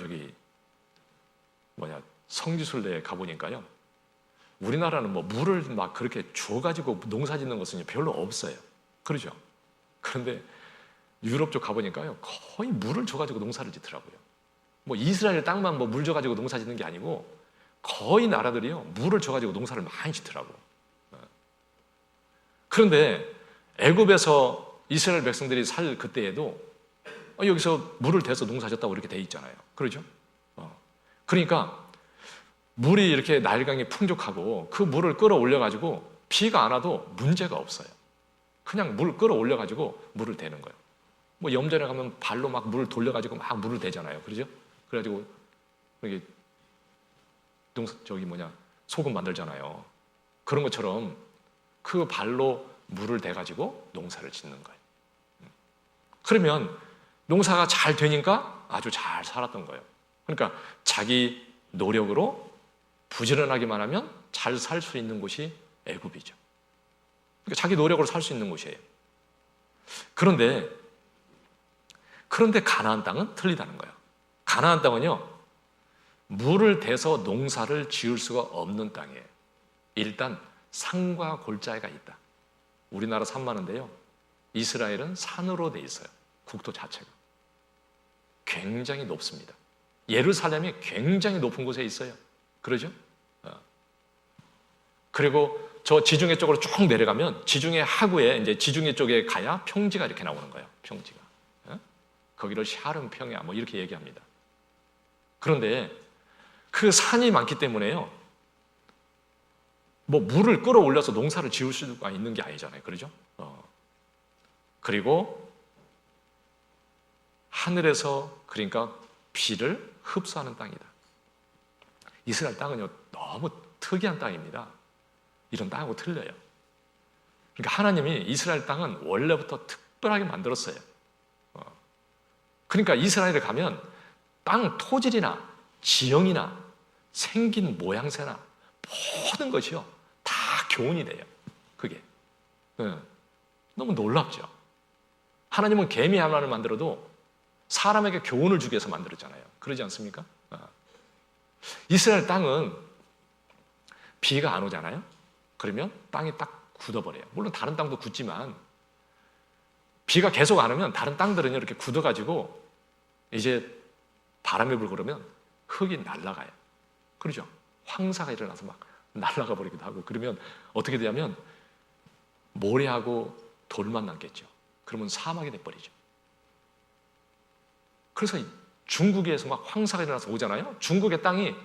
A: 성지순례에 가보니까요. 우리나라는 뭐 물을 막 그렇게 주어가지고 농사 짓는 것은 별로 없어요. 그러죠? 그런데 유럽 쪽 가보니까요. 거의 물을 줘가지고 농사를 짓더라고요. 뭐 이스라엘 땅만 뭐 물 줘가지고 농사 짓는 게 아니고 거의 나라들이요. 물을 줘가지고 농사를 많이 짓더라고. 그런데 애굽에서 이스라엘 백성들이 살 그때에도 여기서 물을 대서 농사 짓다고 이렇게 돼 있잖아요. 그러죠? 그러니까 물이 이렇게 나일강이 풍족하고 그 물을 끌어올려가지고 비가 안 와도 문제가 없어요. 그냥 물 끌어올려가지고 물을 대는 거예요. 뭐 염전에 가면 발로 막 물을 돌려가지고 막 물을 대잖아요. 그러죠? 그래가지고 여기 소금 만들잖아요. 그런 것처럼 그 발로 물을 대가지고 농사를 짓는 거예요. 그러면 농사가 잘 되니까 아주 잘 살았던 거예요. 그러니까 자기 노력으로 부지런하기만 하면 잘 살 수 있는 곳이 애굽이죠. 그러니까 자기 노력으로 살 수 있는 곳이에요. 그런데 가나안 땅은 틀리다는 거예요. 가나안 땅은요, 물을 대서 농사를 지을 수가 없는 땅이에요. 일단 산과 골짜기가 있다. 우리나라 산 많은데요, 이스라엘은 산으로 돼 있어요. 국토 자체가 굉장히 높습니다. 예루살렘이 굉장히 높은 곳에 있어요. 그러죠? 그리고 저 지중해 쪽으로 쭉 내려가면 지중해 하구에 이제 지중해 쪽에 가야 평지가 이렇게 나오는 거예요. 평지가. 거기를 샤름 평야 뭐 이렇게 얘기합니다. 그런데 그 산이 많기 때문에요. 뭐 물을 끌어올려서 농사를 지을 수가 있는 게 아니잖아요. 그러죠? 그리고 하늘에서 그러니까 비를 흡수하는 땅이다. 이스라엘 땅은요, 너무 특이한 땅입니다. 이런 땅하고 틀려요. 그러니까 하나님이 이스라엘 땅은 원래부터 특별하게 만들었어요. 그러니까 이스라엘에 가면 땅 토질이나 지형이나 생긴 모양새나 모든 것이요, 다 교훈이 돼요. 그게. 너무 놀랍죠. 하나님은 개미 하나를 만들어도 사람에게 교훈을 주기 위해서 만들었잖아요. 그러지 않습니까? 이스라엘 땅은 비가 안 오잖아요. 그러면 땅이 딱 굳어버려요. 물론 다른 땅도 굳지만 비가 계속 안 오면 다른 땅들은 이렇게 굳어가지고 이제 바람이 불고 그러면 흙이 날아가요. 그러죠? 황사가 일어나서 막 날아가 버리기도 하고, 그러면 어떻게 되냐면 모래하고 돌만 남겠죠. 그러면 사막이 돼버리죠. 그래서 중국에서 막 황사가 일어나서 오잖아요. 중국의 땅이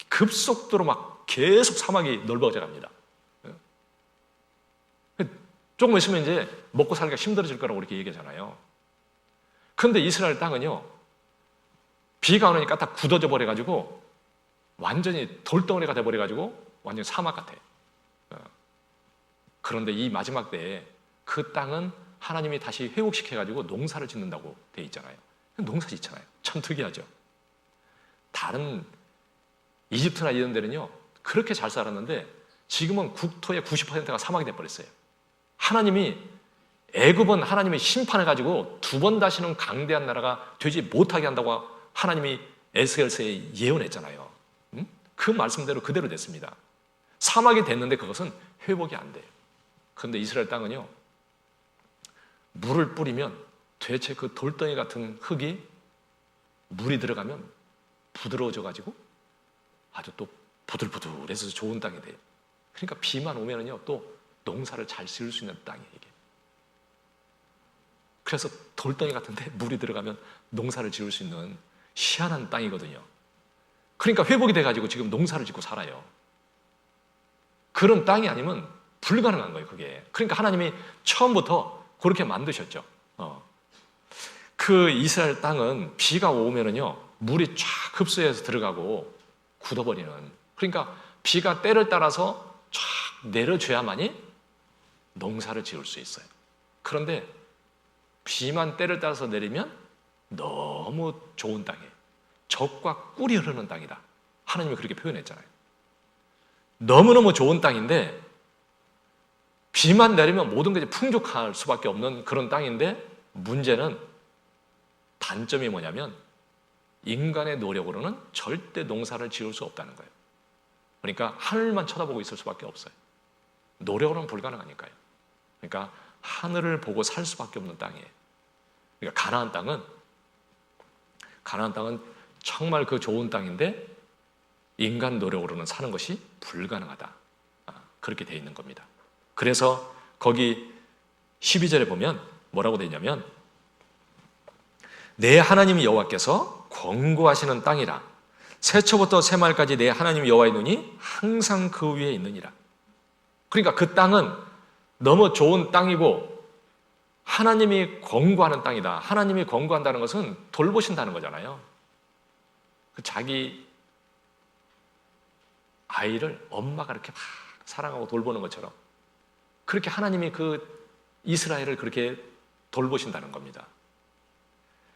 A: 급속도로 막 계속 사막이 넓어져 갑니다. 조금 있으면 이제 먹고 살기가 힘들어질 거라고 이렇게 얘기하잖아요. 그런데 이스라엘 땅은요, 비가 안 오니까 다 굳어져 버려가지고 완전히 돌덩어리가 돼버려가지고 완전히 사막 같아요. 그런데 이 마지막 때에 그 땅은 하나님이 다시 회복시켜가지고 농사를 짓는다고 돼 있잖아요. 농사 짓잖아요. 참 특이하죠. 다른 이집트나 이런 데는요, 그렇게 잘 살았는데 지금은 국토의 90%가 사막이 돼버렸어요. 하나님이 애굽은 하나님의 심판을 가지고 두 번 다시는 강대한 나라가 되지 못하게 한다고 하나님이 에스겔서에 예언했잖아요. 그 말씀대로 그대로 됐습니다. 사막이 됐는데 그것은 회복이 안 돼요. 그런데 이스라엘 땅은요, 물을 뿌리면 도대체 그 돌덩이 같은 흙이 물이 들어가면 부드러워져 가지고 아주 또 부들부들해서 좋은 땅이 돼요. 그러니까 비만 오면은요, 또 농사를 잘 지을 수 있는 땅이에요, 이게. 그래서 돌덩이 같은데 물이 들어가면 농사를 지을 수 있는 희한한 땅이거든요. 그러니까 회복이 돼가지고 지금 농사를 짓고 살아요. 그런 땅이 아니면 불가능한 거예요, 그게. 그러니까 하나님이 처음부터 그렇게 만드셨죠. 그 이스라엘 땅은 비가 오면은요, 물이 쫙 흡수해서 들어가고 굳어버리는. 그러니까 비가 때를 따라서 쫙 내려줘야만이 농사를 지을 수 있어요. 그런데 비만 때를 따라서 내리면 너무 좋은 땅이에요. 젖과 꿀이 흐르는 땅이다. 하나님이 그렇게 표현했잖아요. 너무너무 좋은 땅인데 비만 내리면 모든 것이 풍족할 수밖에 없는 그런 땅인데 문제는 단점이 뭐냐면 인간의 노력으로는 절대 농사를 지을 수 없다는 거예요. 그러니까 하늘만 쳐다보고 있을 수밖에 없어요. 노력으로는 불가능하니까요. 그러니까 하늘을 보고 살 수밖에 없는 땅이에요. 그러니까 가나안 땅은 정말 그 좋은 땅인데 인간 노력으로는 사는 것이 불가능하다. 그렇게 되어 있는 겁니다. 그래서 거기 12절에 보면 뭐라고 되어 있냐면 내 하나님 여호와께서 권고하시는 땅이라 새초부터 새말까지 내 하나님 여호와의 눈이 항상 그 위에 있느니라. 그러니까 그 땅은 너무 좋은 땅이고 하나님이 권고하는 땅이다. 하나님이 권고한다는 것은 돌보신다는 거잖아요. 자기 아이를 엄마가 이렇게 막 사랑하고 돌보는 것처럼 그렇게 하나님이 그 이스라엘을 그렇게 돌보신다는 겁니다.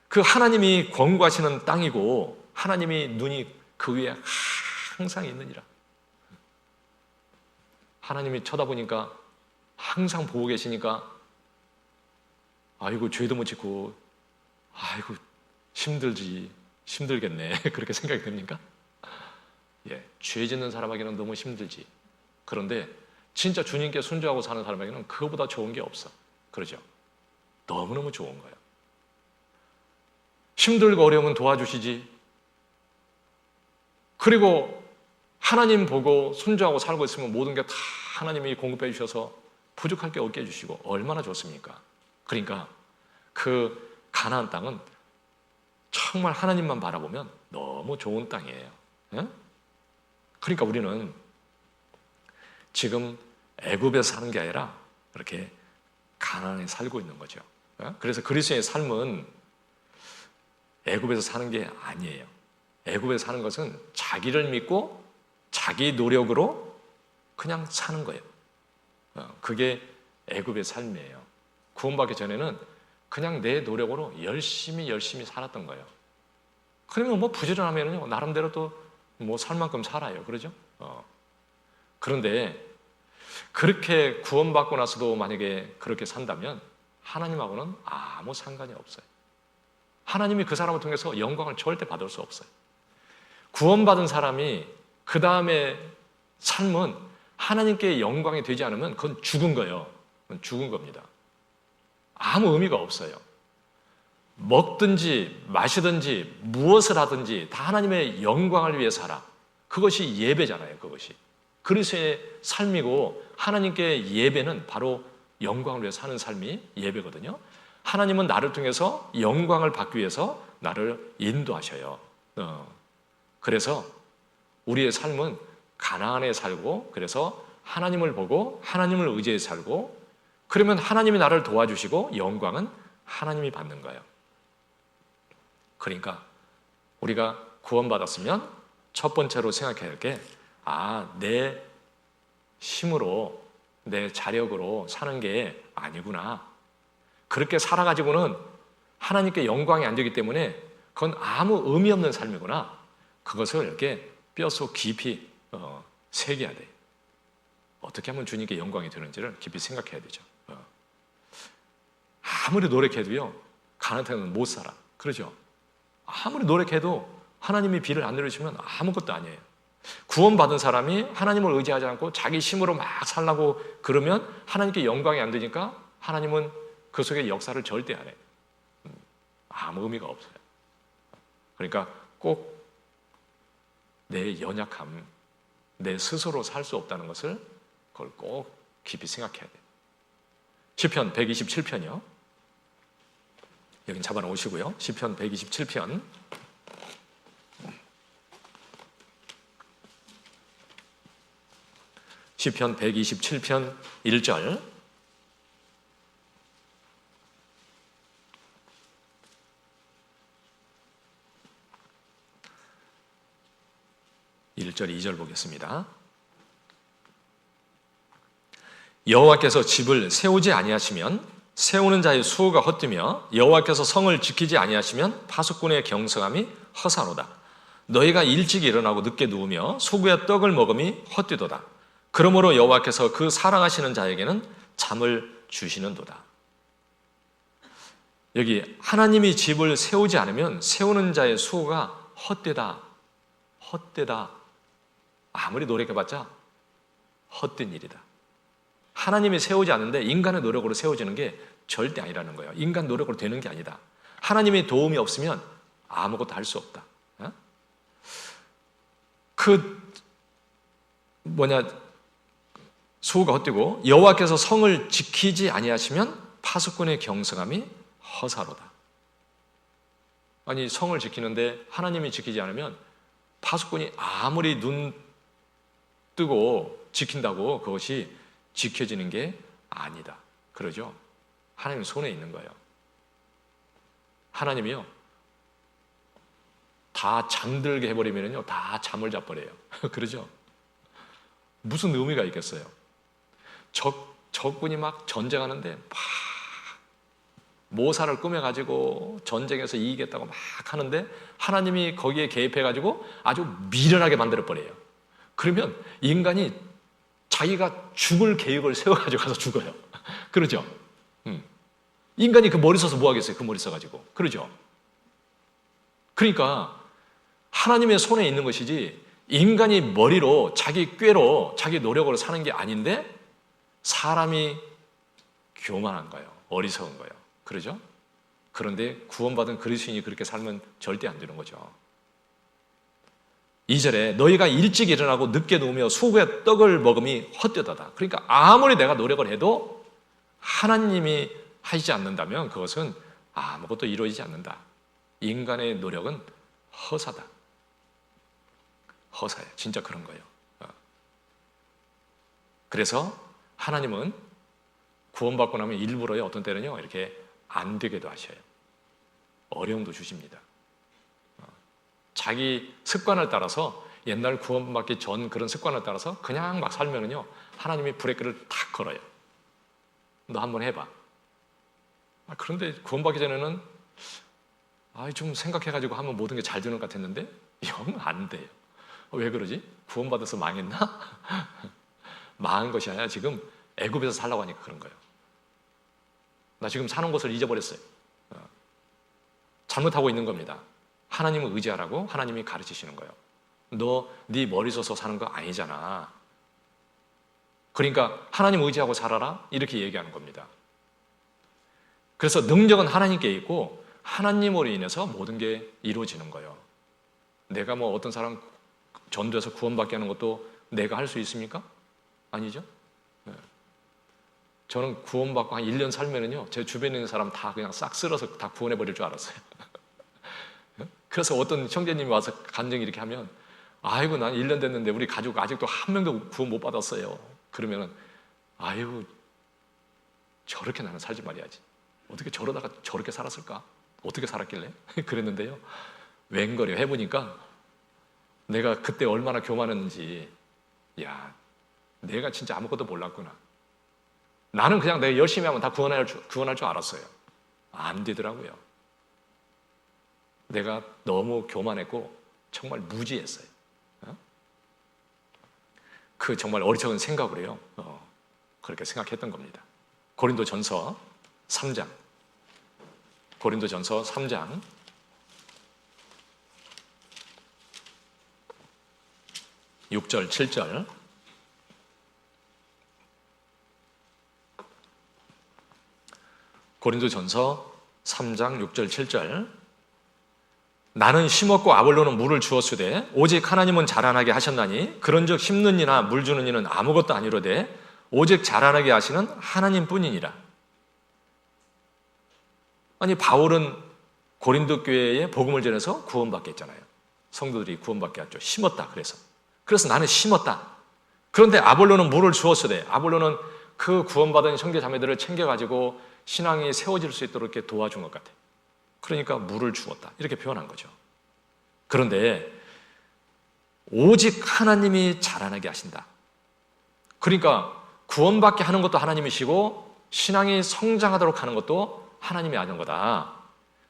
A: 그 하나님이 권고하시는 땅이고 하나님이 눈이 그 위에 항상 있느니라. 하나님이 쳐다보니까 항상 보고 계시니까 아이고 죄도 못 짓고 아이고 힘들겠네 그렇게 생각이 됩니까? 예, 죄 짓는 사람에게는 너무 힘들지. 그런데 진짜 주님께 순종하고 사는 사람에게는 그거보다 좋은 게 없어. 그러죠? 너무너무 좋은 거예요. 힘들고 어려우면 도와주시지. 그리고 하나님 보고 순종하고 살고 있으면 모든 게 다 하나님이 공급해 주셔서 부족할 게 없게 해주시고 얼마나 좋습니까? 그러니까 그 가나안 땅은 정말 하나님만 바라보면 너무 좋은 땅이에요. 예? 그러니까 우리는 지금 애굽에서 사는 게 아니라 이렇게 가나안에 살고 있는 거죠. 예? 그래서 그리스도의 삶은 애굽에서 사는 게 아니에요. 애굽에서 사는 것은 자기를 믿고 자기 노력으로 그냥 사는 거예요. 그게 애굽의 삶이에요. 구원받기 전에는 그냥 내 노력으로 열심히 살았던 거예요. 그러면 뭐 부지런하면요 나름대로 또 뭐 살 만큼 살아요. 그러죠? 그런데 그렇게 구원받고 나서도 만약에 그렇게 산다면 하나님하고는 아무 상관이 없어요. 하나님이 그 사람을 통해서 영광을 절대 받을 수 없어요. 구원받은 사람이 그 다음에 삶은 하나님께 영광이 되지 않으면 그건 죽은 거예요. 그건 죽은 겁니다. 아무 의미가 없어요. 먹든지 마시든지 무엇을 하든지 다 하나님의 영광을 위해 살아. 그것이 예배잖아요. 그것이 그리스도의 삶이고 하나님께 예배는 바로 영광을 위해 사는 삶이 예배거든요. 하나님은 나를 통해서 영광을 받기 위해서 나를 인도하셔요. 그래서 우리의 삶은 가나안에 살고 그래서 하나님을 보고 하나님을 의지해 살고 그러면 하나님이 나를 도와주시고 영광은 하나님이 받는 거예요. 그러니까 우리가 구원받았으면 첫 번째로 생각해야 할 게 내 힘으로 내 자력으로 사는 게 아니구나. 그렇게 살아가지고는 하나님께 영광이 안 되기 때문에 그건 아무 의미 없는 삶이구나. 그것을 이렇게 뼛속 깊이 새겨야 돼. 어떻게 하면 주님께 영광이 되는지를 깊이 생각해야 되죠. 아무리 노력해도요, 가난하면 못 살아. 그러죠? 아무리 노력해도 하나님이 비를 안 내려주시면 아무것도 아니에요. 구원받은 사람이 하나님을 의지하지 않고 자기 힘으로 막 살라고 그러면 하나님께 영광이 안 되니까 하나님은 그 속에 역사를 절대 안 해요. 아무 의미가 없어요. 그러니까 꼭 내 연약함, 내 스스로 살 수 없다는 것을 그걸 꼭 깊이 생각해야 돼요. 시편 127편이요. 여긴 잡아놓으시고요. 시편 127편. 시편 127편 1절. (1절) (2절) 보겠습니다. 여호와께서 집을 세우지 아니하시면 세우는 자의 수고가 헛되며 여호와께서 성을 지키지 아니하시면 파수꾼의 경성함이 허사로다. 너희가 일찍 일어나고 늦게 누우며 소구의 떡을 먹음이 헛되도다. 그러므로 여호와께서 그 사랑하시는 자에게는 잠을 주시는도다. 여기 하나님이 집을 세우지 않으면 세우는 자의 수고가 헛되다. 헛되다. 아무리 노력해봤자 헛된 일이다. 하나님이 세우지 않는데 인간의 노력으로 세워지는 게 절대 아니라는 거예요. 인간 노력으로 되는 게 아니다. 하나님의 도움이 없으면 아무것도 할 수 없다. 수고가 헛되고 여호와께서 성을 지키지 아니하시면 파수꾼의 경성함이 허사로다. 아니, 성을 지키는데 하나님이 지키지 않으면 파수꾼이 아무리 눈 뜨고 지킨다고 그것이 지켜지는 게 아니다. 그러죠? 하나님 손에 있는 거예요. 하나님이요, 다 잠들게 해버리면요, 다 잠을 자버려요. 그러죠? 무슨 의미가 있겠어요? 적군이 막 전쟁하는데 막 모사를 꾸며가지고 전쟁에서 이기겠다고 막 하는데 하나님이 거기에 개입해가지고 아주 미련하게 만들어버려요. 그러면 인간이 자기가 죽을 계획을 세워가지고 가서 죽어요. 그러죠? 인간이 그 머리 써서 뭐 하겠어요? 그 머리 써가지고. 그러죠? 그러니까 하나님의 손에 있는 것이지 인간이 머리로 자기 꾀로 자기 노력으로 사는 게 아닌데 사람이 교만한 거예요. 어리석은 거예요. 그러죠? 그런데 구원받은 그리스도인이 그렇게 살면 절대 안 되는 거죠. 2절에 너희가 일찍 일어나고 늦게 누우며 수고의 떡을 먹음이 헛되도다. 그러니까 아무리 내가 노력을 해도 하나님이 하시지 않는다면 그것은 아무것도 이루어지지 않는다. 인간의 노력은 허사다. 허사예요. 진짜 그런 거예요. 그래서 하나님은 구원받고 나면 일부러요, 어떤 때는요, 이렇게 안 되게도 하셔요. 어려움도 주십니다. 자기 습관을 따라서, 옛날 구원받기 전 그런 습관을 따라서 그냥 막 살면은요, 하나님이 브레이크를 탁 걸어요. 너 한번 해봐. 그런데 구원받기 전에는 좀 생각해가지고 하면 모든 게 잘 되는 것 같았는데 영 안 돼요. 왜 그러지? 구원받아서 망했나? 망한 것이 아니라 지금 애굽에서 살라고 하니까 그런 거예요. 나 지금 사는 곳을 잊어버렸어요. 잘못하고 있는 겁니다. 하나님을 의지하라고 하나님이 가르치시는 거예요. 너 네 머리 써서 사는 거 아니잖아. 그러니까 하나님 의지하고 살아라, 이렇게 얘기하는 겁니다. 그래서 능력은 하나님께 있고 하나님으로 인해서 모든 게 이루어지는 거예요. 내가 뭐 어떤 사람 전도해서 구원받게 하는 것도 내가 할 수 있습니까? 아니죠. 저는 구원받고 한 1년 살면은요, 제 주변에 있는 사람 다 그냥 싹 쓸어서 다 구원해버릴 줄 알았어요. 그래서 어떤 형제님이 와서 간증 이렇게 하면, 아이고, 난 1년 됐는데 우리 가족 아직도 한 명도 구원 못 받았어요. 그러면은, 아이고, 저렇게 나는 살지 말아야지. 어떻게 저러다가 저렇게 살았을까? 어떻게 살았길래? 그랬는데요, 웬걸요, 해보니까 내가 그때 얼마나 교만했는지, 야, 내가 진짜 아무것도 몰랐구나. 나는 그냥 내가 열심히 하면 다 구원할 줄 알았어요. 안 되더라고요. 내가 너무 교만했고 정말 무지했어요. 그 정말 어리석은 생각을 해요. 그렇게 생각했던 겁니다. 고린도전서 3장. 고린도전서 3장 6절, 7절. 고린도전서 3장 6절, 7절. 나는 심었고 아볼로는 물을 주었으되 오직 하나님은 자라나게 하셨나니 그런즉 심는 이나 물 주는 이는 아무것도 아니로되 오직 자라나게 하시는 하나님뿐이니라. 아니, 바울은 고린도 교회에 복음을 전해서 구원받게 했잖아요. 성도들이 구원받게 했죠. 심었다. 그래서 나는 심었다. 그런데 아볼로는 물을 주었으되, 아볼로는 그 구원받은 형제 자매들을 챙겨가지고 신앙이 세워질 수 있도록 이렇게 도와준 것 같아요. 그러니까 물을 주었다. 이렇게 표현한 거죠. 그런데 오직 하나님이 자라나게 하신다. 그러니까 구원받게 하는 것도 하나님이시고 신앙이 성장하도록 하는 것도 하나님이 하는 거다.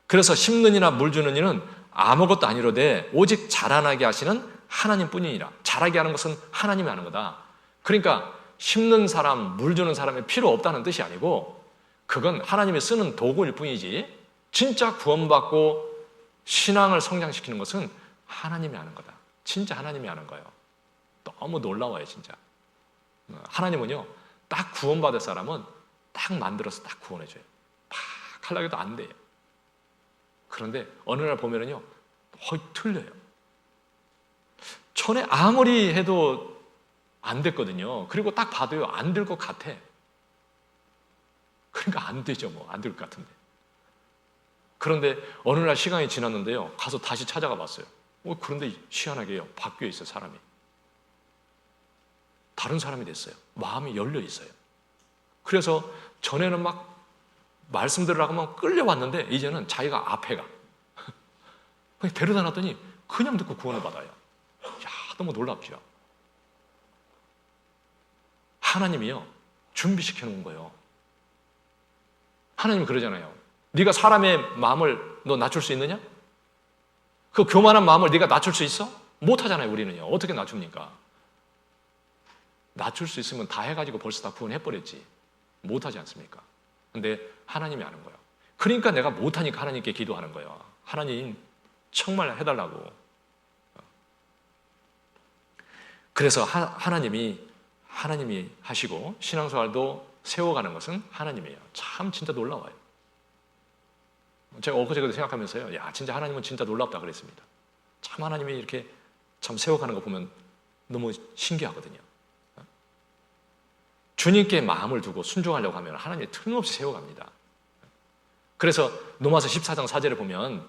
A: 그래서 심는 이나 물 주는 이는 아무것도 아니로되 오직 자라나게 하시는 하나님뿐이니라. 자라게 하는 것은 하나님이 하는 거다. 그러니까 심는 사람, 물 주는 사람이 필요 없다는 뜻이 아니고 그건 하나님이 쓰는 도구일 뿐이지 진짜 구원받고 신앙을 성장시키는 것은 하나님이 하는 거다. 진짜 하나님이 하는 거예요. 너무 놀라워요, 진짜. 하나님은요, 딱 구원받을 사람은 딱 만들어서 딱 구원해줘요. 막 하려고 해도 안 돼요. 그런데 어느 날 보면은요, 거의 틀려요. 전에 아무리 해도 안 됐거든요. 그리고 딱 봐도요, 안 될 것 같아. 그러니까 안 되죠, 뭐. 안 될 것 같은데. 그런데 어느 날 시간이 지났는데요, 가서 다시 찾아가 봤어요. 그런데 희한하게요, 바뀌어 있어요, 사람이. 다른 사람이 됐어요. 마음이 열려 있어요. 그래서 전에는 막 말씀 들으라고 하면 끌려왔는데 이제는 자기가 앞에 가. 데려다 놨더니 그냥 듣고 구원을 받아요. 야, 너무 놀랍죠. 하나님이요, 준비시켜 놓은 거예요. 하나님이 그러잖아요. 네가 사람의 마음을 너 낮출 수 있느냐? 그 교만한 마음을 네가 낮출 수 있어? 못 하잖아요, 우리는요. 어떻게 낮춥니까? 낮출 수 있으면 다 해가지고 벌써 다 구원해버렸지. 못 하지 않습니까? 근데 하나님이 아는 거예요. 그러니까 내가 못하니까 하나님께 기도하는 거예요. 하나님, 정말 해달라고. 그래서 하나님이 하시고 신앙생활도 세워가는 것은 하나님이에요. 참 진짜 놀라워요. 제가 엊그제도 생각하면서요, 야, 진짜 하나님은 진짜 놀랍다 그랬습니다. 참 하나님이 이렇게 참 세워가는 거 보면 너무 신기하거든요. 주님께 마음을 두고 순종하려고 하면 하나님이 틀림없이 세워갑니다. 그래서 로마서 14장 4절에 보면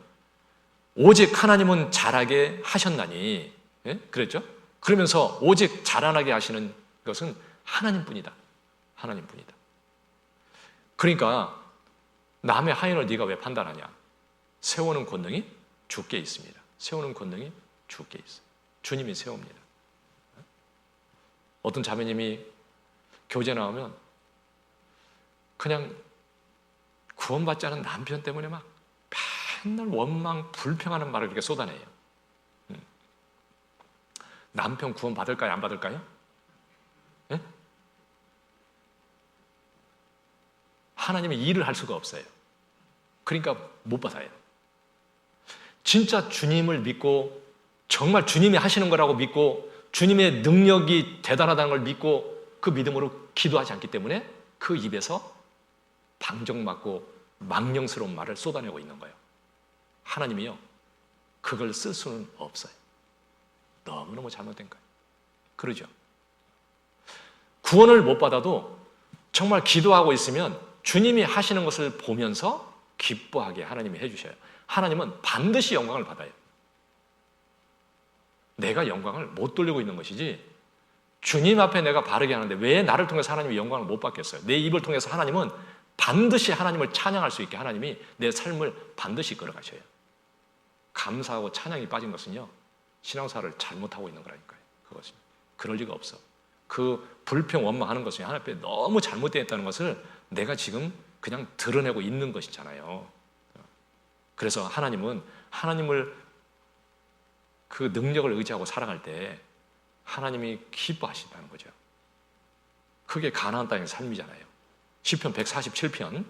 A: 오직 하나님은 자라게 하셨나니, 예? 그랬죠? 그러면서 오직 자라나게 하시는 것은 하나님뿐이다. 하나님뿐이다. 그러니까 남의 하인을 네가 왜 판단하냐? 세우는 권능이 주께 있습니다. 세우는 권능이 주께 있어요. 주님이 세웁니다. 어떤 자매님이 교제 나오면 그냥 구원받지 않은 남편 때문에 막 맨날 원망, 불평하는 말을 이렇게 쏟아내요. 남편 구원 받을까요? 안 받을까요? 네? 하나님이 일을 할 수가 없어요. 그러니까 못 받아요. 진짜 주님을 믿고 정말 주님이 하시는 거라고 믿고 주님의 능력이 대단하다는 걸 믿고 그 믿음으로 기도하지 않기 때문에 그 입에서 방정맞고 망령스러운 말을 쏟아내고 있는 거예요. 하나님이요, 그걸 쓸 수는 없어요. 너무너무 잘못된 거예요. 그러죠? 구원을 못 받아도 정말 기도하고 있으면 주님이 하시는 것을 보면서 기뻐하게 하나님이 해주셔요. 하나님은 반드시 영광을 받아요. 내가 영광을 못 돌리고 있는 것이지 주님 앞에 내가 바르게 하는데 왜 나를 통해서 하나님이 영광을 못 받겠어요? 내 입을 통해서 하나님은 반드시 하나님을 찬양할 수 있게 하나님이 내 삶을 반드시 이끌어가셔요. 감사하고 찬양이 빠진 것은요, 신앙사를 잘못하고 있는 거라니까요. 그것은 그럴 리가 없어. 그 불평 원망하는 것이 하나님 앞에 너무 잘못되어 있다는 것을 내가 지금 그냥 드러내고 있는 것이잖아요. 그래서 하나님은 하나님을 그 능력을 의지하고 살아갈 때 하나님이 기뻐하신다는 거죠. 그게 가나안 땅의 삶이잖아요. 시편 147편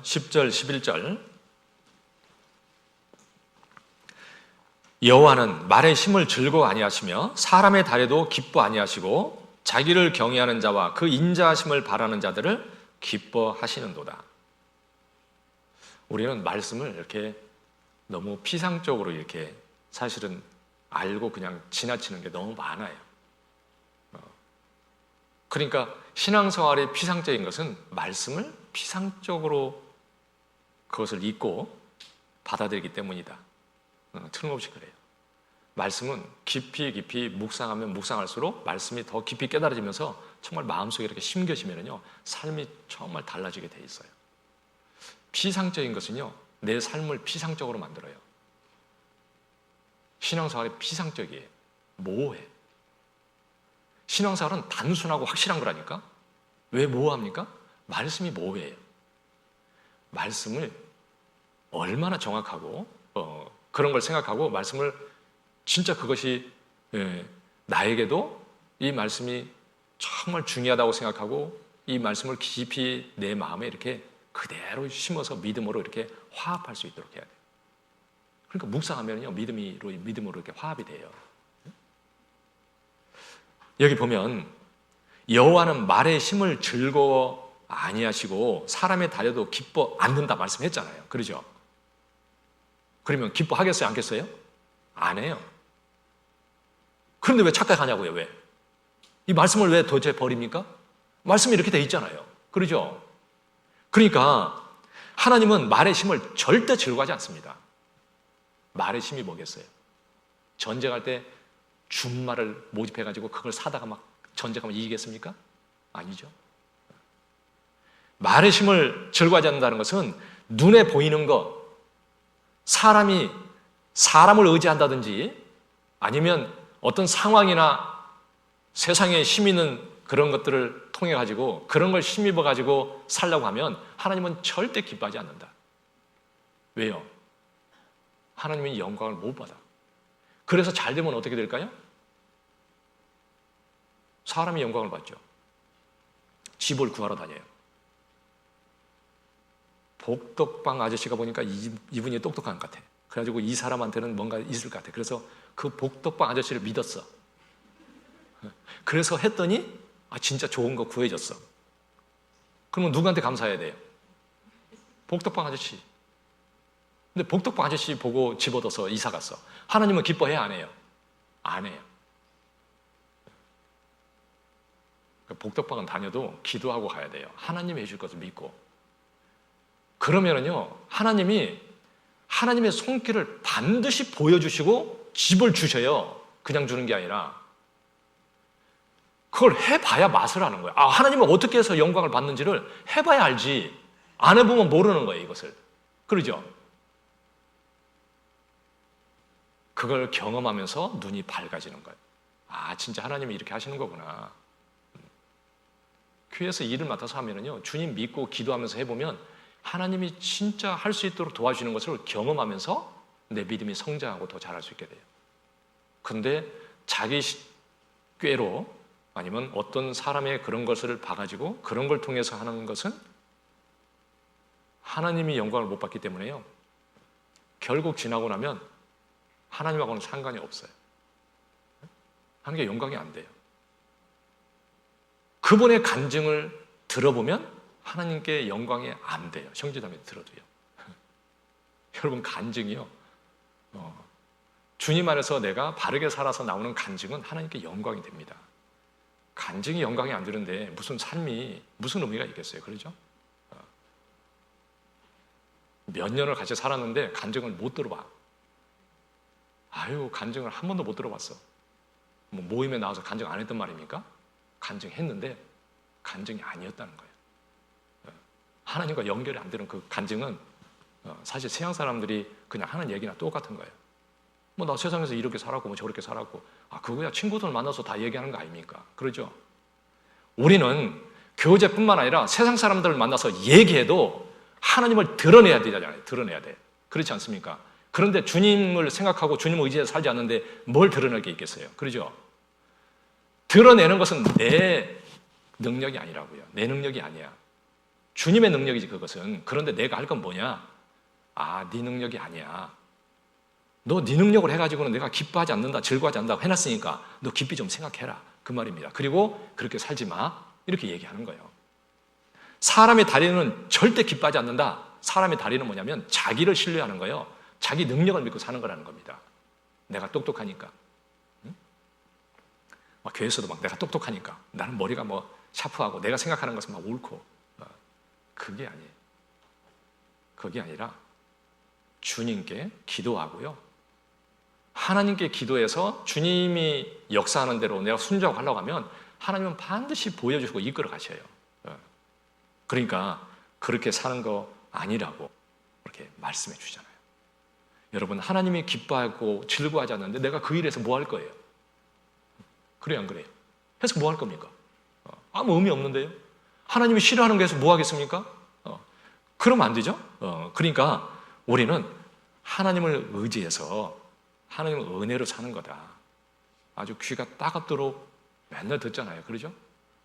A: 10절 11절 여호와는 말의 힘을 즐거워 아니하시며 사람의 다리도 기뻐 아니하시고 자기를 경외하는 자와 그 인자하심을 바라는 자들을 기뻐하시는도다. 우리는 말씀을 이렇게 너무 피상적으로 이렇게 사실은 알고 그냥 지나치는 게 너무 많아요. 그러니까 신앙생활의 피상적인 것은 말씀을 피상적으로 그것을 잊고 받아들이기 때문이다. 틀림없이 그래요. 말씀은 깊이 묵상하면 묵상할수록 말씀이 더 깊이 깨달아지면서 정말 마음속에 이렇게 심겨지면요 삶이 정말 달라지게 돼 있어요. 피상적인 것은요 내 삶을 피상적으로 만들어요. 신앙생활이 피상적이에요. 모호해. 신앙생활은 단순하고 확실한 거라니까. 왜 모호합니까? 말씀이 모호해요. 말씀을 얼마나 정확하고 그런 걸 생각하고 말씀을 진짜 그것이 나에게도 이 말씀이 정말 중요하다고 생각하고 이 말씀을 깊이 내 마음에 이렇게 그대로 심어서 믿음으로 이렇게 화합할 수 있도록 해야 돼요. 그러니까 묵상하면요 믿음으로 이렇게 화합이 돼요. 여기 보면 여호와는 말의 힘을 즐거워 아니하시고 사람의 다려도 기뻐 않는다 말씀했잖아요. 그러죠? 그러면 기뻐하겠어요? 않겠어요? 안 해요. 그런데 왜 착각하냐고요? 왜? 이 말씀을 왜 도대체 버립니까? 말씀이 이렇게 돼 있잖아요. 그러죠? 그러니까 하나님은 말의 힘을 절대 즐거워하지 않습니다. 말의 힘이 뭐겠어요? 전쟁할 때 준말을 모집해가지고 그걸 사다가 막 전쟁하면 이기겠습니까? 아니죠. 말의 힘을 즐거워하지 않는다는 것은 눈에 보이는 것, 사람이 사람을 의지한다든지 아니면 어떤 상황이나 세상에 힘 있는 그런 것들을 통해 가지고 그런 걸 힘입어 가지고 살려고 하면 하나님은 절대 기뻐하지 않는다. 왜요? 하나님은 영광을 못 받아. 그래서 잘 되면 어떻게 될까요? 사람이 영광을 받죠. 집을 구하러 다녀요. 복덕방 아저씨가 보니까 이분이 똑똑한 것 같아. 그래가지고 이 사람한테는 뭔가 있을 것 같아. 그래서 그 복덕방 아저씨를 믿었어. 그래서 했더니 진짜 좋은 거 구해줬어. 그러면 누구한테 감사해야 돼요? 복덕방 아저씨. 근데 복덕방 아저씨 보고 집 얻어서 이사 갔어. 하나님은 기뻐해? 안 해요? 안 해요. 복덕방은 다녀도 기도하고 가야 돼요. 하나님이 해줄 것을 믿고. 그러면은요, 하나님의 손길을 반드시 보여주시고 집을 주셔요. 그냥 주는 게 아니라. 그걸 해봐야 맛을 아는 거예요. 하나님은 어떻게 해서 영광을 받는지를 해봐야 알지. 안 해보면 모르는 거예요, 이것을. 그러죠? 그걸 경험하면서 눈이 밝아지는 거예요. 진짜 하나님이 이렇게 하시는 거구나. 교회에서 일을 맡아서 하면은요, 주님 믿고 기도하면서 해보면 하나님이 진짜 할 수 있도록 도와주시는 것을 경험하면서 내 믿음이 성장하고 더 잘할 수 있게 돼요. 근데 자기 꾀로 아니면 어떤 사람의 그런 것을 봐가지고 그런 걸 통해서 하는 것은 하나님이 영광을 못 받기 때문에요. 결국 지나고 나면 하나님하고는 상관이 없어요. 하는 게 영광이 안 돼요. 그분의 간증을 들어보면 하나님께 영광이 안 돼요. 형제자매 들어도요. 여러분 간증이요. 주님 안에서 내가 바르게 살아서 나오는 간증은 하나님께 영광이 됩니다. 간증이 영광이 안 되는데 무슨 삶이 무슨 의미가 있겠어요. 그러죠? 몇 년을 같이 살았는데 간증을 못 들어봐. 간증을 한 번도 못 들어봤어. 모임에 나와서 간증 안 했단 말입니까? 간증했는데 간증이 아니었다는 거예요. 하나님과 연결이 안 되는 그 간증은 사실 서양 사람들이 그냥 하는 얘기나 똑같은 거예요. 뭐 나 세상에서 이렇게 살았고 뭐 저렇게 살았고, 그거야 친구들 만나서 다 얘기하는 거 아닙니까? 그러죠? 우리는 교제뿐만 아니라 세상 사람들을 만나서 얘기해도 하나님을 드러내야 되잖아요. 드러내야 돼. 그렇지 않습니까? 그런데 주님을 생각하고 주님을 의지해서 살지 않는데 뭘 드러낼 게 있겠어요? 그러죠? 드러내는 것은 내 능력이 아니라고요. 내 능력이 아니야. 주님의 능력이지 그것은. 그런데 내가 할 건 뭐냐? 네 능력이 아니야. 너 네 능력을 해가지고는 내가 기뻐하지 않는다, 즐거워하지 않는다고 해놨으니까 너 깊이 좀 생각해라. 그 말입니다. 그리고 그렇게 살지 마. 이렇게 얘기하는 거예요. 사람의 다리는 절대 기뻐하지 않는다. 사람의 다리는 뭐냐면 자기를 신뢰하는 거예요. 자기 능력을 믿고 사는 거라는 겁니다. 내가 똑똑하니까. 응? 교회에서도 막 내가 똑똑하니까. 나는 머리가 샤프하고 내가 생각하는 것은 옳고. 그게 아니에요. 그게 아니라 주님께 기도하고요. 하나님께 기도해서 주님이 역사하는 대로 내가 순종하고 하려고 하면 하나님은 반드시 보여주시고 이끌어 가셔요. 그러니까 그렇게 사는 거 아니라고 그렇게 말씀해 주잖아요. 여러분, 하나님이 기뻐하고 즐거워하지 않는데 내가 그 일에서 뭐 할 거예요? 그래요, 안 그래요? 해서 뭐 할 겁니까? 아무 의미 없는데요? 하나님이 싫어하는 거에서 뭐 하겠습니까? 그러면 안 되죠? 그러니까 우리는 하나님을 의지해서 하나님의 은혜로 사는 거다. 아주 귀가 따갑도록 맨날 듣잖아요. 그러죠?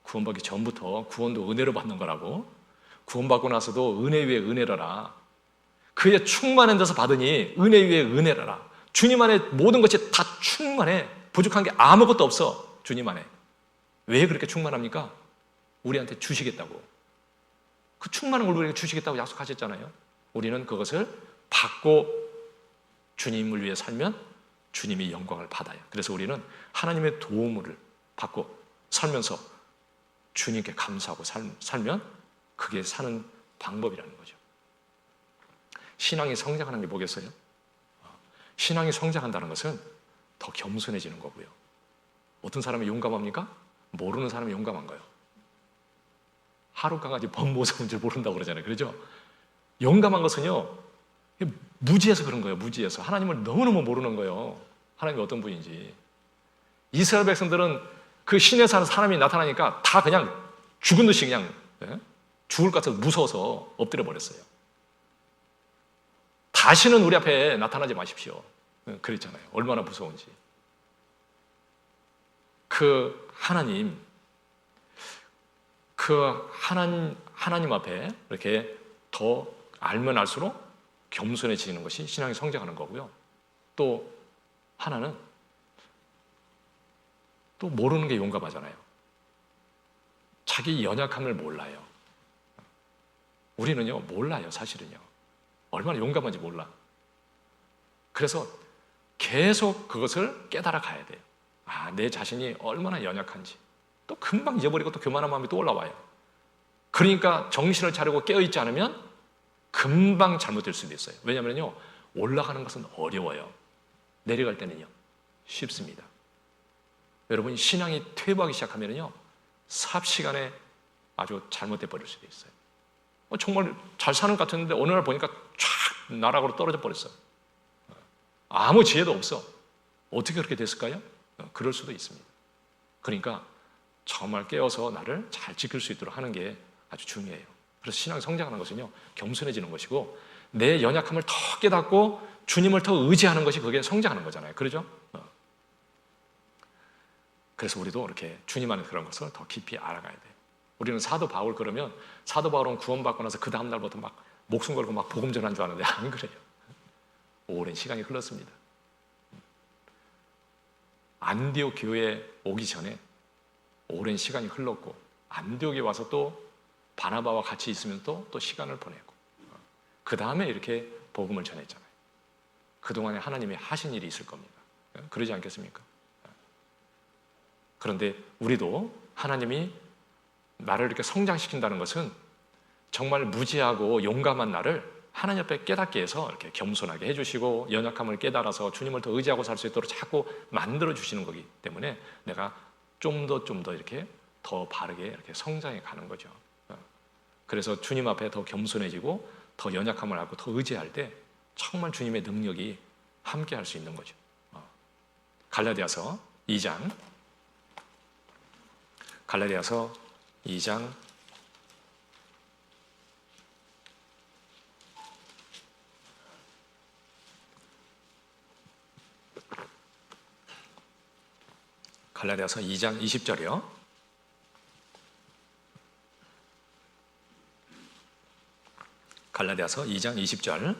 A: 구원받기 전부터 구원도 은혜로 받는 거라고. 구원받고 나서도 은혜 위에 은혜라라. 그의 충만한 데서 받으니 은혜 위에 은혜라라. 주님 안에 모든 것이 다 충만해. 부족한 게 아무것도 없어. 주님 안에. 왜 그렇게 충만합니까? 우리한테 주시겠다고. 그 충만한 걸 우리에게 주시겠다고 약속하셨잖아요. 우리는 그것을 받고 주님을 위해 살면 주님이 영광을 받아요. 그래서 우리는 하나님의 도움을 받고 살면서 주님께 감사하고 살면 그게 사는 방법이라는 거죠. 신앙이 성장하는 게 뭐겠어요? 신앙이 성장한다는 것은 더 겸손해지는 거고요. 어떤 사람이 용감합니까? 모르는 사람이 용감한 거예요. 하루 강아지 범 무서운 줄 모른다고 그러잖아요. 그렇죠? 용감한 것은요, 무지해서 그런 거예요. 무지해서. 하나님을 너무너무 모르는 거예요. 하나님이 어떤 분인지. 이스라엘 백성들은 그 신에 사는 사람이 나타나니까 다 그냥 죽은 듯이 그냥 죽을 것 같아서 무서워서 엎드려 버렸어요. 다시는 우리 앞에 나타나지 마십시오. 그랬잖아요. 얼마나 무서운지. 그 하나님 앞에 이렇게 더 알면 알수록 겸손해지는 것이 신앙이 성장하는 거고요. 또 하나는 또 모르는 게 용감하잖아요. 자기 연약함을 몰라요. 우리는요, 몰라요, 사실은요. 얼마나 용감한지 몰라. 그래서 계속 그것을 깨달아 가야 돼요. 내 자신이 얼마나 연약한지. 또 금방 잊어버리고 또 교만한 마음이 또 올라와요. 그러니까 정신을 차리고 깨어있지 않으면 금방 잘못될 수도 있어요. 왜냐하면요, 올라가는 것은 어려워요. 내려갈 때는요, 쉽습니다. 여러분, 신앙이 퇴보하기 시작하면요, 삽시간에 아주 잘못돼 버릴 수도 있어요. 정말 잘 사는 것 같았는데 어느 날 보니까 쫙 나락으로 떨어져 버렸어요. 아무 지혜도 없어. 어떻게 그렇게 됐을까요? 그럴 수도 있습니다. 그러니까 정말 깨어서 나를 잘 지킬 수 있도록 하는 게 아주 중요해요. 그래서 신앙이 성장하는 것은요, 겸손해지는 것이고 내 연약함을 더 깨닫고 주님을 더 의지하는 것이 그게 성장하는 거잖아요. 그러죠? 그래서 우리도 이렇게 주님 안에 그런 것을 더 깊이 알아가야 돼요. 우리는 사도 바울 그러면 사도 바울은 구원받고 나서 그 다음 날부터 막 목숨 걸고 막 복음 전한 줄 아는데 안 그래요. 오랜 시간이 흘렀습니다. 안디옥 교회에 오기 전에 오랜 시간이 흘렀고 안디옥에 와서 또 바나바와 같이 있으면 또 시간을 보내고 그 다음에 이렇게 복음을 전했잖아요. 그동안에 하나님이 하신 일이 있을 겁니다. 그러지 않겠습니까? 그런데 우리도 하나님이 나를 이렇게 성장시킨다는 것은 정말 무지하고 용감한 나를 하나님 앞에 깨닫게 해서 이렇게 겸손하게 해주시고 연약함을 깨달아서 주님을 더 의지하고 살 수 있도록 자꾸 만들어주시는 거기 때문에 내가 좀 더 이렇게 더 바르게 이렇게 성장해 가는 거죠. 그래서 주님 앞에 더 겸손해지고 더 연약함을 알고 더 의지할 때 정말 주님의 능력이 함께 할 수 있는 거죠. 갈라디아서 2장 20절이요. 갈라디아서 2장 20절.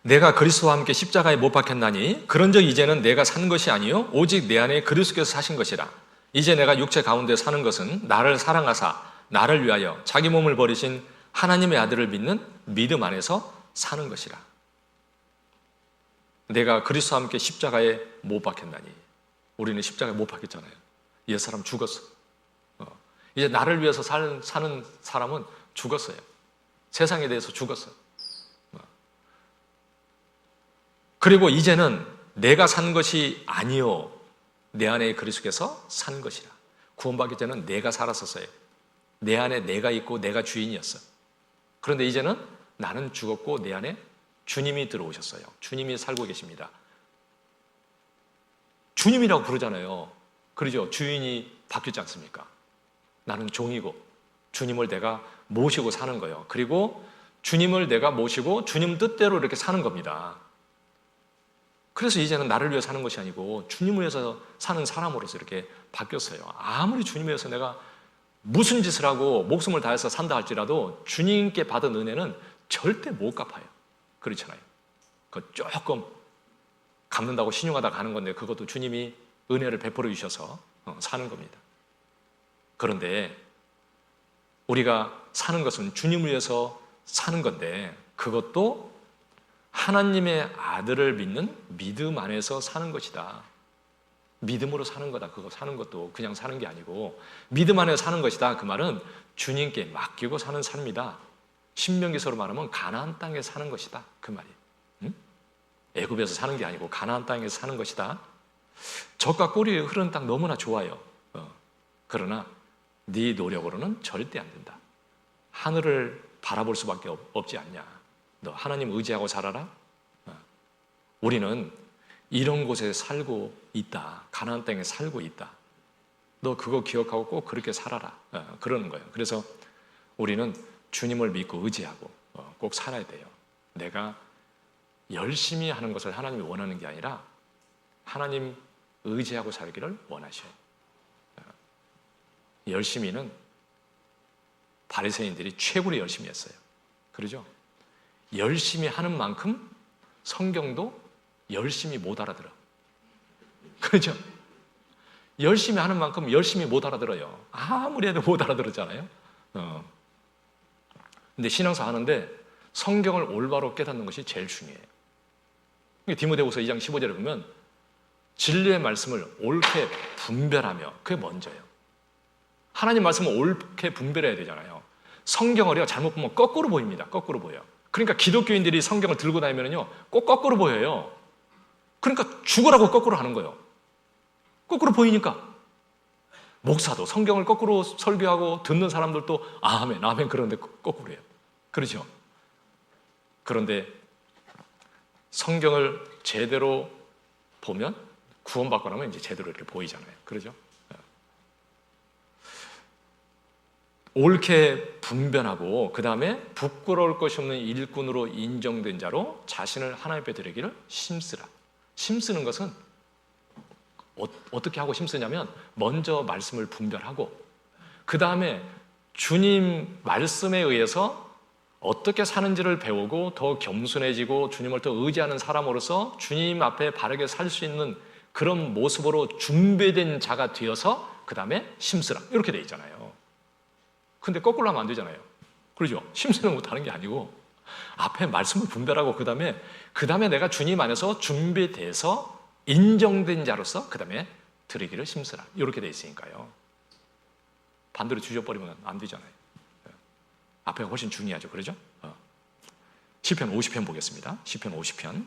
A: 내가 그리스도와 함께 십자가에 못 박혔나니 그런즉 이제는 내가 산 것이 아니요 오직 내 안에 그리스도께서 사신 것이라. 이제 내가 육체 가운데 사는 것은 나를 사랑하사 나를 위하여 자기 몸을 버리신 하나님의 아들을 믿는 믿음 안에서 사는 것이라. 내가 그리스도와 함께 십자가에 못 박혔나니, 우리는 십자가에 못 박혔잖아요. 옛 사람 죽었어. 이제 나를 위해서 사는 사람은 죽었어요. 세상에 대해서 죽었어요. 그리고 이제는 내가 산 것이 아니요 내 안에 그리스도께서 산 것이라. 구원받기 전에는 내가 살았었어요. 내 안에 내가 있고 내가 주인이었어. 그런데 이제는 나는 죽었고 내 안에 주님이 들어오셨어요. 주님이 살고 계십니다. 주님이라고 부르잖아요. 그러죠? 주인이 바뀌지 않습니까? 나는 종이고 주님을 내가 모시고 사는 거예요. 그리고 주님을 내가 모시고 주님 뜻대로 이렇게 사는 겁니다. 그래서 이제는 나를 위해 사는 것이 아니고 주님을 위해서 사는 사람으로서 이렇게 바뀌었어요. 아무리 주님을 위해서 내가 무슨 짓을 하고 목숨을 다해서 산다 할지라도 주님께 받은 은혜는 절대 못 갚아요. 그렇잖아요. 그 조금 갚는다고 신용하다가 가는 건데 그것도 주님이 은혜를 베풀어 주셔서 사는 겁니다. 그런데 우리가 사는 것은 주님을 위해서 사는 건데 그것도 하나님의 아들을 믿는 믿음 안에서 사는 것이다. 믿음으로 사는 거다. 그거 사는 것도 그냥 사는 게 아니고 믿음 안에 사는 것이다. 그 말은 주님께 맡기고 사는 삶이다. 신명기서로 말하면 가나안 땅에 사는 것이다. 그 말이에요. 응? 애굽에서 사는 게 아니고 가나안 땅에서 사는 것이다. 젖과 꿀이 흐르는 땅 너무나 좋아요. 그러나 네 노력으로는 절대 안 된다. 하늘을 바라볼 수밖에 없지 않냐. 너 하나님 의지하고 살아라. 우리는 이런 곳에 살고 있다. 가나안 땅에 살고 있다. 너 그거 기억하고 꼭 그렇게 살아라. 그러는 거예요. 그래서 우리는 주님을 믿고 의지하고 꼭 살아야 돼요. 내가 열심히 하는 것을 하나님이 원하는 게 아니라 하나님 의지하고 살기를 원하셔요. 열심히는 바리새인들이 최고로 열심히 했어요. 그러죠? 열심히 하는 만큼 성경도 열심히 못 알아들어. 그렇죠? 열심히 하는 만큼 열심히 못 알아들어요. 아무리 해도 못 알아들었잖아요. 근데 신앙사 하는데 성경을 올바로 깨닫는 것이 제일 중요해요. 디모데후서 2장 15절에 보면 진리의 말씀을 옳게 분별하며, 그게 먼저예요. 하나님 말씀을 옳게 분별해야 되잖아요. 성경을요 잘못 보면 거꾸로 보입니다. 거꾸로 보여요. 그러니까 기독교인들이 성경을 들고 다니면요 꼭 거꾸로 보여요. 그러니까 죽으라고 거꾸로 하는 거예요. 거꾸로 보이니까. 목사도 성경을 거꾸로 설교하고 듣는 사람들도 아멘, 아멘 그러는데 거꾸로 해요. 그렇죠? 그런데 성경을 제대로 보면 구원받고 나면 이제 제대로 이렇게 보이잖아요. 그렇죠? 옳게 분별하고 그 다음에 부끄러울 것이 없는 일꾼으로 인정된 자로 자신을 하나님 앞에 드리기를 힘쓰라. 힘쓰는 것은 어떻게 하고 힘쓰냐면 먼저 말씀을 분별하고 그 다음에 주님 말씀에 의해서 어떻게 사는지를 배우고 더 겸손해지고 주님을 더 의지하는 사람으로서 주님 앞에 바르게 살 수 있는 그런 모습으로 준비된 자가 되어서 그 다음에 힘쓰라 이렇게 돼 있잖아요. 근데 거꾸로 하면 안 되잖아요. 그러죠? 힘쓰는 거 다른 게 아니고 앞에 말씀을 분별하고 그 다음에 내가 주님 안에서 준비돼서 인정된 자로서 그 다음에 드리기를 힘쓰라 이렇게 돼 있으니까요. 반대로 주저버리면 안 되잖아요. 앞에가 훨씬 중요하죠. 그러죠? 시편 50편 보겠습니다. 시편 50편.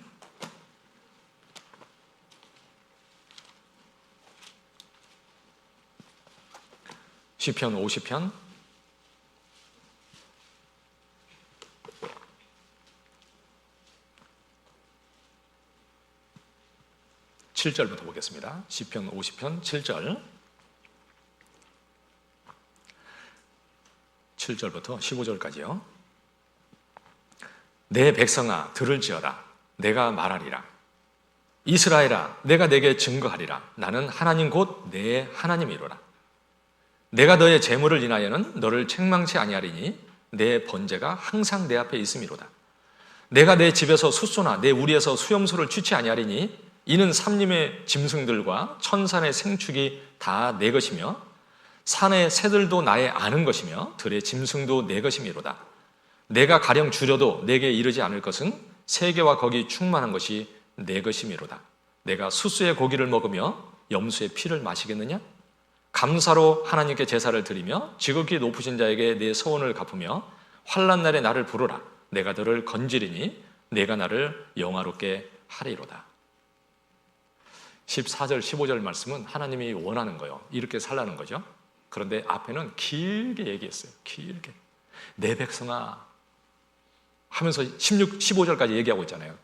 A: 시편 50편 7절부터 보겠습니다. 시편 50편 7절. 7절부터 15절까지요. 내 백성아 들을지어다. 내가 말하리라. 이스라엘아 내가 내게 증거하리라. 나는 하나님 곧 내 하나님이로라. 내가 너의 재물을 인하여는 너를 책망치 아니하리니 내 번제가 항상 내 앞에 있음이로다. 내가 내 집에서 숫소나 내 우리에서 수염소를 취치 아니하리니 이는 삼림의 짐승들과 천산의 생축이 다 내 것이며 산의 새들도 나의 아는 것이며 들의 짐승도 내 것이미로다. 내가 가령 줄여도 내게 이르지 않을 것은 세계와 거기 충만한 것이 내 것이미로다. 내가 숫소의 고기를 먹으며 염소의 피를 마시겠느냐? 감사로 하나님께 제사를 드리며 지극히 높으신 자에게 내 소원을 갚으며 환난 날에 나를 부르라. 내가 너를 건지리니 내가 나를 영화롭게 하리로다. 14절 15절 말씀은 하나님이 원하는 거예요. 이렇게 살라는 거죠. 그런데 앞에는 길게 얘기했어요. 길게 내 백성아 하면서 15절까지 얘기하고 있잖아요.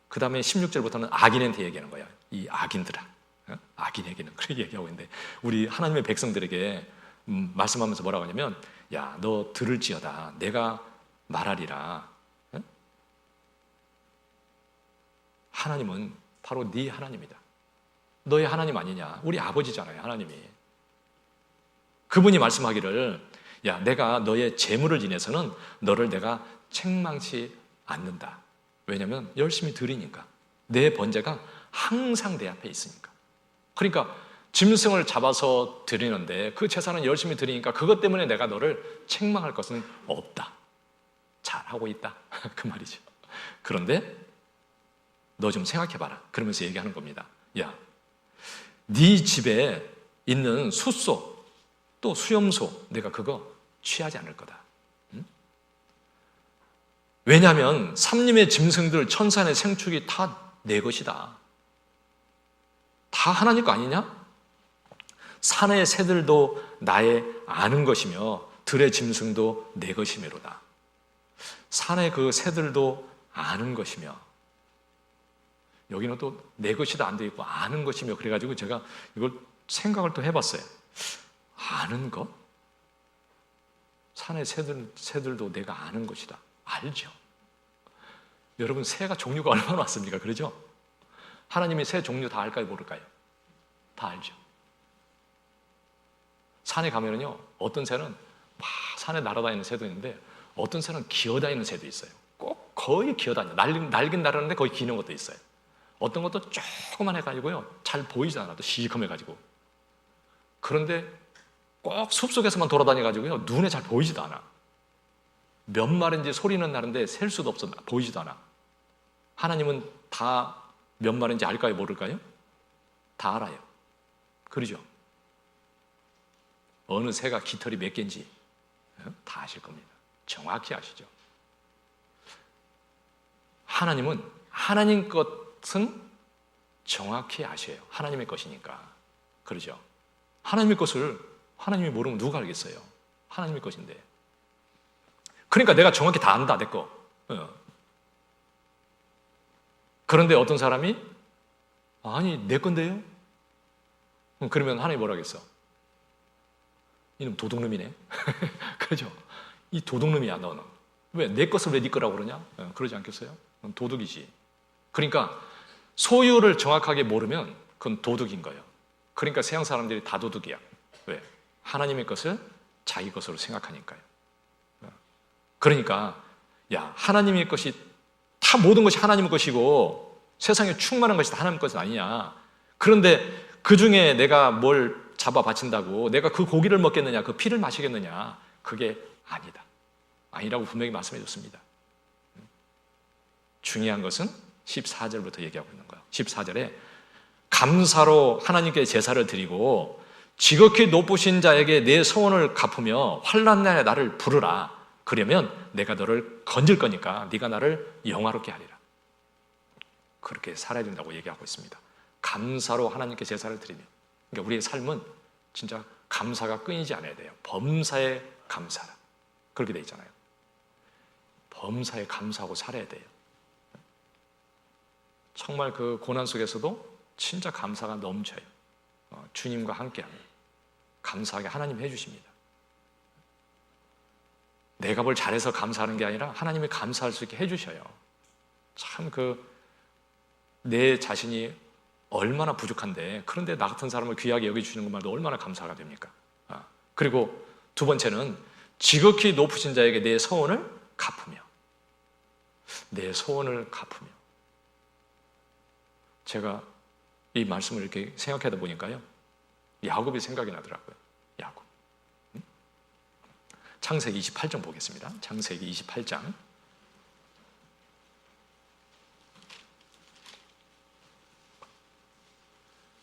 A: 그 다음에 16절부터는 악인한테 얘기하는 거예요. 이 악인들아, 악인에게는 그렇게 얘기하고 있는데 우리 하나님의 백성들에게 말씀하면서 뭐라고 하냐면 야, 너 들을지어다. 내가 말하리라. 하나님은 바로 네 하나님이다. 너의 하나님 아니냐? 우리 아버지잖아요, 하나님이. 그분이 말씀하기를 야, 내가 너의 재물을 인해서는 너를 내가 책망치 않는다. 왜냐하면 열심히 드리니까. 내 번제가 항상 내 앞에 있으니까. 그러니까 짐승을 잡아서 드리는데 그 제사는 열심히 드리니까 그것 때문에 내가 너를 책망할 것은 없다. 잘하고 있다. 그 말이죠. 그런데 너 좀 생각해봐라. 그러면서 얘기하는 겁니다. 야, 네 집에 있는 숫소 또 수염소 내가 그거 취하지 않을 거다. 응? 왜냐하면 삼림의 짐승들 천산의 생축이 다 내 것이다. 다 하나님 거 아니냐? 산의 새들도 나의 아는 것이며 들의 짐승도 내 것이미로다. 산의 그 새들도 아는 것이며 여기는 또 내 것이다 안 돼 있고 아는 것이며 그래가지고 제가 이걸 생각을 또 해봤어요. 아는 것? 산의 새들도 내가 아는 것이다. 알죠. 여러분 새가 종류가 얼마나 많습니까? 그러죠? 하나님이 새 종류 다 알까요? 모를까요? 다 알죠. 산에 가면은요 어떤 새는 막 산에 날아다니는 새도 있는데 어떤 새는 기어다니는 새도 있어요. 꼭 거의 기어다녀. 날긴 날았는데 거의 기는 것도 있어요. 어떤 것도 조그만 해가지고요 잘 보이지 않아도 시커매가지고. 그런데 꼭 숲속에서만 돌아다녀가지고요 눈에 잘 보이지도 않아. 몇 마리인지 소리는 나는데 셀 수도 없어. 보이지도 않아. 하나님은 다 몇 마리인지 알까요? 모를까요? 다 알아요. 그러죠? 어느 새가 깃털이 몇 개인지 다 아실 겁니다. 정확히 아시죠? 하나님은 하나님 것은 정확히 아셔요. 하나님의 것이니까. 그러죠? 하나님의 것을 하나님이 모르면 누가 알겠어요? 하나님의 것인데. 그러니까 내가 정확히 다 안다, 내 거. 그런데 어떤 사람이 아니, 내 건데요? 그러면 하나님이 뭐라 하겠어? 이놈 도둑놈이네. 그러죠? 이 도둑놈이야, 너는. 왜? 내 것을 왜 네 거라고 그러냐? 그러지 않겠어요? 도둑이지. 그러니까 소유를 정확하게 모르면 그건 도둑인 거예요. 그러니까 세상 사람들이 다 도둑이야. 왜? 하나님의 것을 자기 것으로 생각하니까요. 그러니까 야, 하나님의 것이 다 모든 것이 하나님의 것이고 세상에 충만한 것이 다 하나님의 것은 아니냐. 그런데 그 중에 내가 뭘 잡아 바친다고 내가 그 고기를 먹겠느냐, 그 피를 마시겠느냐, 그게 아니다. 아니라고 분명히 말씀해 줬습니다. 중요한 것은 14절부터 얘기하고 있는 거예요. 14절에 감사로 하나님께 제사를 드리고 지극히 높으신 자에게 내 소원을 갚으며 환난 날에 나를 부르라. 그러면 내가 너를 건질 거니까 네가 나를 영화롭게 하리라. 그렇게 살아야 된다고 얘기하고 있습니다. 감사로 하나님께 제사를 드리며. 그러니까 우리의 삶은 진짜 감사가 끊이지 않아야 돼요. 범사에 감사라. 그렇게 돼 있잖아요. 범사에 감사하고 살아야 돼요. 정말 그 고난 속에서도 진짜 감사가 넘쳐요. 주님과 함께하면 감사하게 하나님 해주십니다. 내가 뭘 잘해서 감사하는 게 아니라 하나님이 감사할 수 있게 해주셔요. 참 내 자신이 얼마나 부족한데 그런데 나 같은 사람을 귀하게 여겨주시는 것만도 얼마나 감사가 됩니까? 그리고 두 번째는 지극히 높으신 자에게 내 소원을 갚으며, 내 소원을 갚으며. 제가 이 말씀을 이렇게 생각하다 보니까요, 야곱이 생각이 나더라고요. 야곱. 창세기 28장 보겠습니다. 창세기 28장.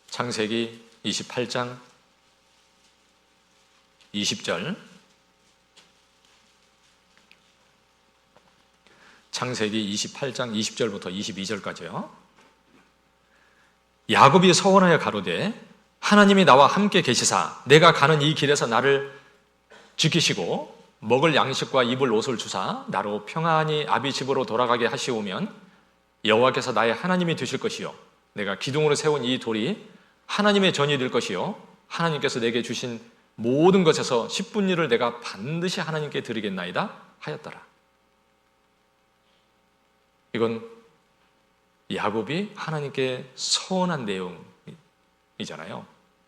A: 창세기 28장 20절. 창세기 28장 20절부터 22절까지요. 야곱이 서원하여 가로되 하나님이 나와 함께 계시사 내가 가는 이 길에서 나를 지키시고 먹을 양식과 입을 옷을 주사 나로 평안히 아비 집으로 돌아가게 하시오면 여호와께서 나의 하나님이 되실 것이요 내가 기둥으로 세운 이 돌이 하나님의 전이 될 것이요 하나님께서 내게 주신 모든 것에서 10분 1을 내가 반드시 하나님께 드리겠나이다 하였더라. 이건 야곱이 하나님께 서원한 내용이잖아요.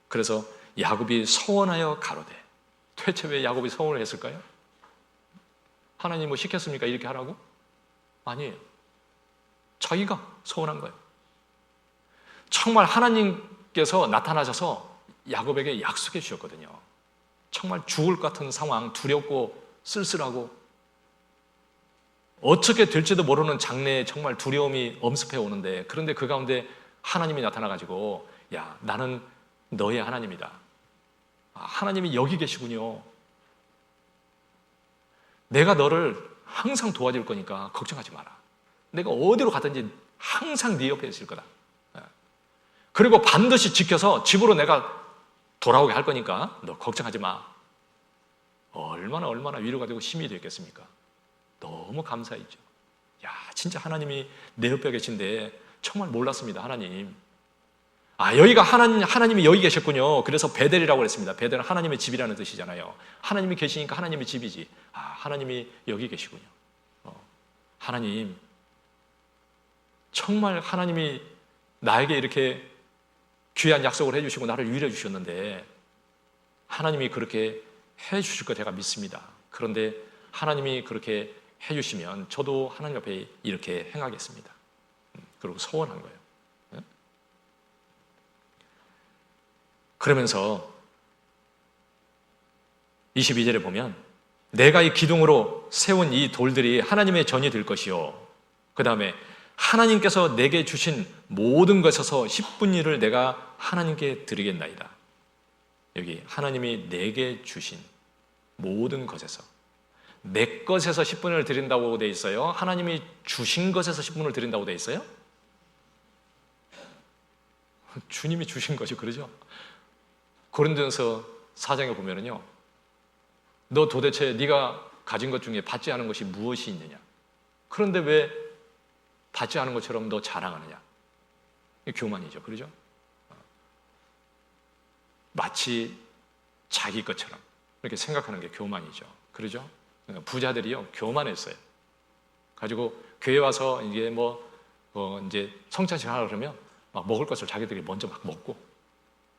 A: 그래서 야곱이 서원하여 가로되, 도대체 왜 야곱이 서원을 했을까요? 하나님 뭐 시켰습니까? 이렇게 하라고? 아니에요. 자기가 서원한 거예요. 정말 하나님께서 나타나셔서 야곱에게 약속해 주셨거든요. 정말 죽을 것 같은 상황, 두렵고 쓸쓸하고 어떻게 될지도 모르는 장래에 정말 두려움이 엄습해 오는데, 그런데 그 가운데 하나님이 나타나가지고 야, 나는 너의 하나님이다. 하나님이 여기 계시군요. 내가 너를 항상 도와줄 거니까 걱정하지 마라. 내가 어디로 가든지 항상 네 옆에 있을 거다. 그리고 반드시 지켜서 집으로 내가 돌아오게 할 거니까 너 걱정하지 마. 얼마나 위로가 되고 힘이 되겠습니까? 너무 감사했죠. 야, 진짜 하나님이 내 옆에 계신데 정말 몰랐습니다. 하나님. 여기가 하나님이 여기 계셨군요. 그래서 베델이라고 그랬습니다. 베델은 하나님의 집이라는 뜻이잖아요. 하나님이 계시니까 하나님의 집이지. 하나님이 여기 계시군요. 하나님, 정말 하나님이 나에게 이렇게 귀한 약속을 해주시고 나를 위로해 주셨는데 하나님이 그렇게 해주실 거 제가 믿습니다. 그런데 하나님이 그렇게 해주시면 저도 하나님 앞에 이렇게 행하겠습니다. 그리고 소원한 거예요. 그러면서 22절에 보면 내가 이 기둥으로 세운 이 돌들이 하나님의 전이 될 것이요. 그 다음에 하나님께서 내게 주신 모든 것에서 10분 1을 내가 하나님께 드리겠나이다. 여기 하나님이 내게 주신 모든 것에서, 내 것에서 10분을 드린다고 돼 있어요? 하나님이 주신 것에서 10분을 드린다고 돼 있어요? 주님이 주신 것이 그러죠. 고린도전서 4장에 보면은요, 너 도대체 네가 가진 것 중에 받지 않은 것이 무엇이 있느냐? 그런데 왜 받지 않은 것처럼 너 자랑하느냐? 교만이죠, 그러죠? 마치 자기 것처럼 이렇게 생각하는 게 교만이죠, 그러죠? 부자들이요 교만했어요. 가지고 교회 와서 이게 이제 성찬식 하라 그러면 막 먹을 것을 자기들이 먼저 막 먹고,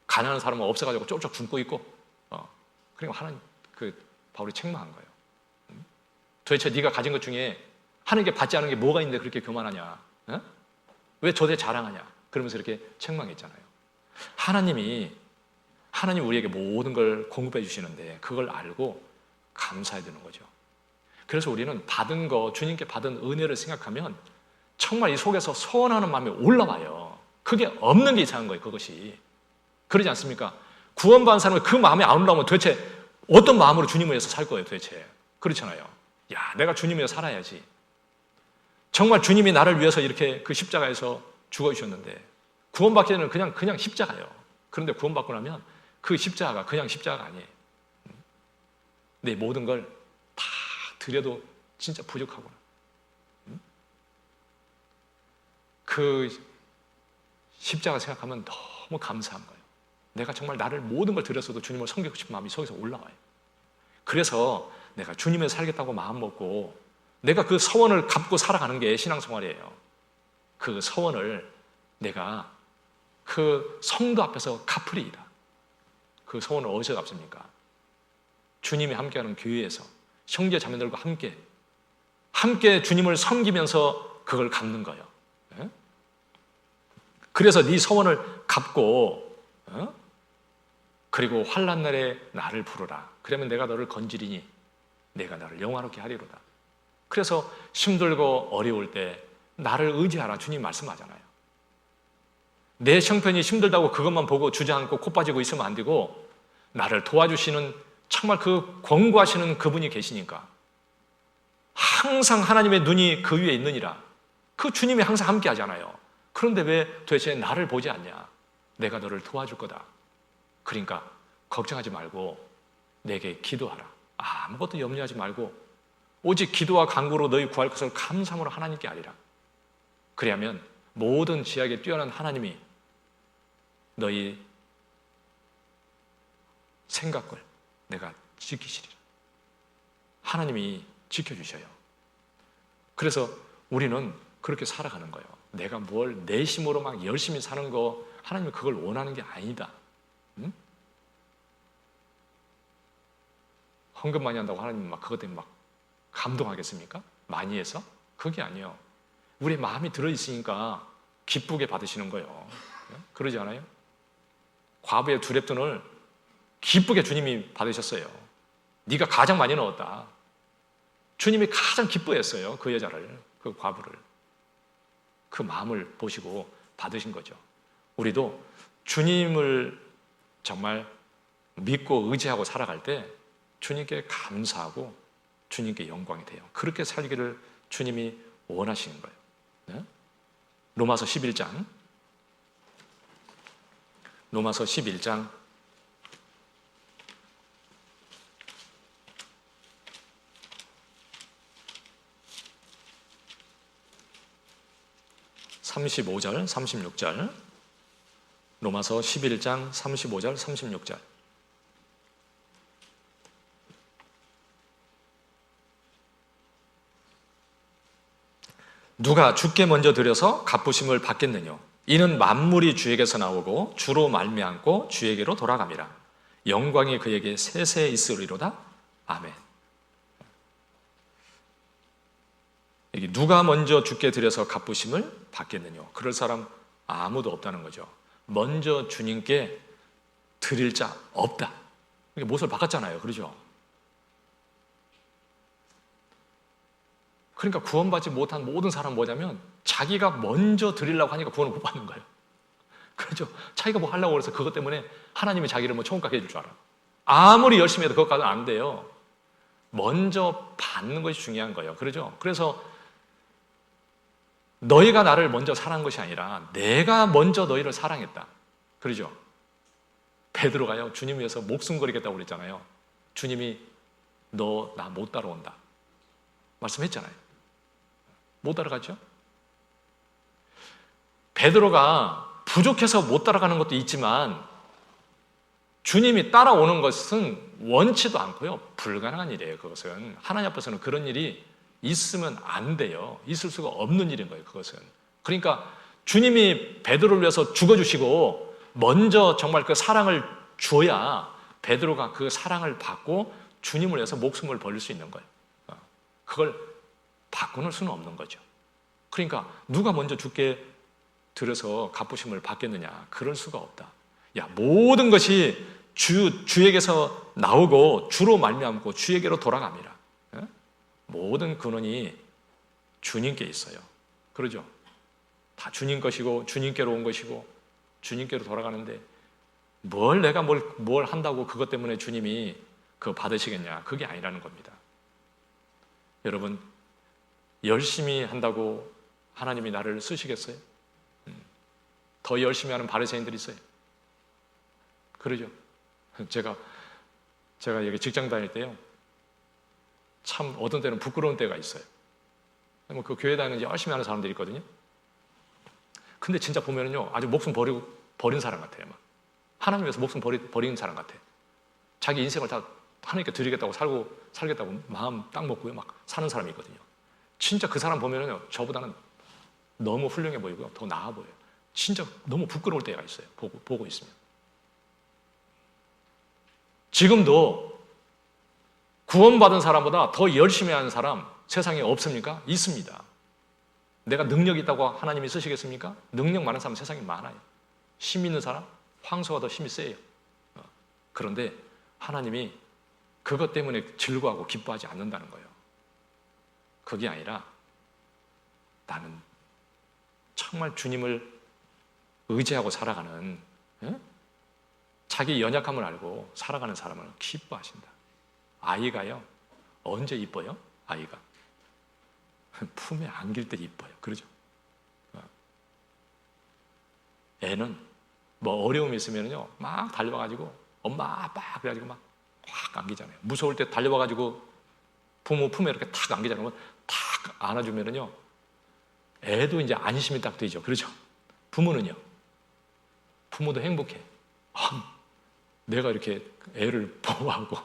A: 가난한 사람은 없어가지고 쫄쫄 굶고 있고, 그러니까 하나님 바울이 책망한 거예요. 도대체 네가 가진 것 중에 하나님께 받지 않은 게 뭐가 있는데 그렇게 교만하냐? 왜 저대 자랑하냐? 그러면서 이렇게 책망했잖아요. 하나님 우리에게 모든 걸 공급해 주시는데 그걸 알고 감사해야 되는 거죠. 그래서 우리는 받은 거, 주님께 받은 은혜를 생각하면 정말 이 속에서 소원하는 마음이 올라와요. 그게 없는 게 이상한 거예요, 그것이. 그러지 않습니까? 구원받은 사람이 그 마음이 안 올라오면 도대체 어떤 마음으로 주님을 위해서 살 거예요, 도대체. 그렇잖아요. 야, 내가 주님 위해서 살아야지. 정말 주님이 나를 위해서 이렇게 그 십자가에서 죽어주셨는데, 구원받기 전에는 그냥 십자가예요. 그런데 구원받고 나면 그 십자가가 그냥 십자가가 아니에요. 내 모든 걸 다 드려도 진짜 부족하구나. 그 십자가 생각하면 너무 감사한 거예요. 내가 정말 나를 모든 걸 들였어도 주님을 섬기고 싶은 마음이 속에서 올라와요. 그래서 내가 주님을 살겠다고 마음 먹고 내가 그 서원을 갚고 살아가는 게 신앙생활이에요. 그 서원을 내가 그 성도 앞에서 갚으리이다. 그 서원을 어디서 갚습니까? 주님이 함께하는 교회에서 형제 자매들과 함께 주님을 섬기면서 그걸 갚는 거예요. 그래서 네 서원을 갚고 그리고 환난 날에 나를 부르라. 그러면 내가 너를 건지리니 내가 너를 영화롭게 하리로다. 그래서 힘들고 어려울 때 나를 의지하라. 주님 말씀하잖아요. 내 형편이 힘들다고 그것만 보고 주저앉고 코 빠지고 있으면 안 되고 나를 도와주시는 정말 그 권고하시는 그분이 계시니까 항상 하나님의 눈이 그 위에 있느니라. 그 주님이 항상 함께 하잖아요. 그런데 왜 도대체 나를 보지 않냐? 내가 너를 도와줄 거다. 그러니까 걱정하지 말고 내게 기도하라. 아무것도 염려하지 말고 오직 기도와 간구로 너희 구할 것을 감사함으로 하나님께 아리라. 그리하면 모든 지약에 뛰어난 하나님이 너희 생각을 내가 지키시리라. 하나님이 지켜주셔요. 그래서 우리는 그렇게 살아가는 거예요. 내가 뭘 내심으로 막 열심히 사는 거 하나님은 그걸 원하는 게 아니다. 응? 헌금 많이 한다고 하나님은 막 그것 때문에 막 감동하겠습니까? 많이 해서? 그게 아니에요. 우리 마음이 들어있으니까 기쁘게 받으시는 거예요. 그러지 않아요? 과부의 두 렙돈을 기쁘게 주님이 받으셨어요. 네가 가장 많이 넣었다. 주님이 가장 기뻐했어요. 그 여자를, 그 과부를. 그 마음을 보시고 받으신 거죠. 우리도 주님을 정말 믿고 의지하고 살아갈 때 주님께 감사하고 주님께 영광이 돼요. 그렇게 살기를 주님이 원하시는 거예요. 네? 로마서 11장 35절, 36절. 로마서 11장 35절, 36절. 누가 주께 먼저 드려서 갚으심을 받겠느냐? 이는 만물이 주에게서 나오고 주로 말미암고 주에게로 돌아감이라. 영광이 그에게 세세 있으리로다. 아멘. 여기 누가 먼저 주께 드려서 갚으심을 받겠느냐? 그럴 사람 아무도 없다는 거죠. 먼저 주님께 드릴 자 없다. 이게 못을 바꿨잖아요. 그러죠? 그러니까 구원받지 못한 모든 사람은 뭐냐면 자기가 먼저 드리려고 하니까 구원을 못 받는 거예요. 그렇죠? 자기가 뭐 하려고 그래서 그것 때문에 하나님이 자기를 뭐 천국가게 해줄 줄 알아. 아무리 열심히 해도 그것까지는 안 돼요. 먼저 받는 것이 중요한 거예요. 그렇죠? 그래서 너희가 나를 먼저 사랑한 것이 아니라 내가 먼저 너희를 사랑했다. 그러죠? 베드로가요, 주님 위해서 목숨 걸겠다고 그랬잖아요. 주님이 너 나 못 따라온다 말씀했잖아요. 못 따라가죠? 베드로가 부족해서 못 따라가는 것도 있지만 주님이 따라오는 것은 원치도 않고요. 불가능한 일이에요. 그것은 하나님 앞에서는 그런 일이 있으면 안 돼요. 있을 수가 없는 일인 거예요. 그것은. 그러니까 주님이 베드로를 위해서 죽어주시고 먼저 정말 그 사랑을 줘야 베드로가 그 사랑을 받고 주님을 위해서 목숨을 버릴 수 있는 거예요. 그걸 바꾸는 수는 없는 거죠. 그러니까 누가 먼저 주께 들여서 갚으심을 받겠느냐? 그럴 수가 없다. 야, 모든 것이 주에게서 나오고 주로 말미암고 주에게로 돌아갑니다. 모든 근원이 주님께 있어요. 그러죠? 다 주님 것이고 주님께로 온 것이고 주님께로 돌아가는데 뭘 내가 뭘 한다고 그것 때문에 주님이 그거 받으시겠냐? 그게 아니라는 겁니다. 여러분, 열심히 한다고 하나님이 나를 쓰시겠어요? 더 열심히 하는 바리새인들이 있어요. 그러죠? 제가 여기 직장 다닐 때요, 참 어떤 때는 부끄러운 때가 있어요. 그 교회 다니는지 열심히 하는 사람들이 있거든요. 근데 진짜 보면은요, 아주 목숨 버린 사람 같아요. 막 하나님 위해서 목숨 버린 사람 같아. 자기 인생을 다 하나님께 드리겠다고 살겠다고 마음 딱 먹고요, 막 사는 사람이 있거든요. 진짜 그 사람 보면은요, 저보다는 너무 훌륭해 보이고요, 더 나아 보여요. 진짜 너무 부끄러울 때가 있어요. 보고 있으면. 지금도 구원받은 사람보다 더 열심히 하는 사람 세상에 없습니까? 있습니다. 내가 능력이 있다고 하나님이 쓰시겠습니까? 능력 많은 사람 세상에 많아요. 힘 있는 사람, 황소가 더 힘이 세요. 그런데 하나님이 그것 때문에 즐거워하고 기뻐하지 않는다는 거예요. 그게 아니라 나는 정말 주님을 의지하고 살아가는, 자기 연약함을 알고 살아가는 사람을 기뻐하신다. 아이가요, 언제 이뻐요? 아이가 품에 안길 때 이뻐요. 그러죠? 애는 뭐 어려움이 있으면요, 막 달려와가지고 엄마 아빠 그래가지고 막 확 안기잖아요. 무서울 때 달려와가지고 부모 품에 이렇게 탁 안기잖아요. 탁 안아주면은요, 애도 이제 안심이 딱 되죠. 그렇죠? 부모는요, 부모도 행복해. 내가 이렇게 애를 보호하고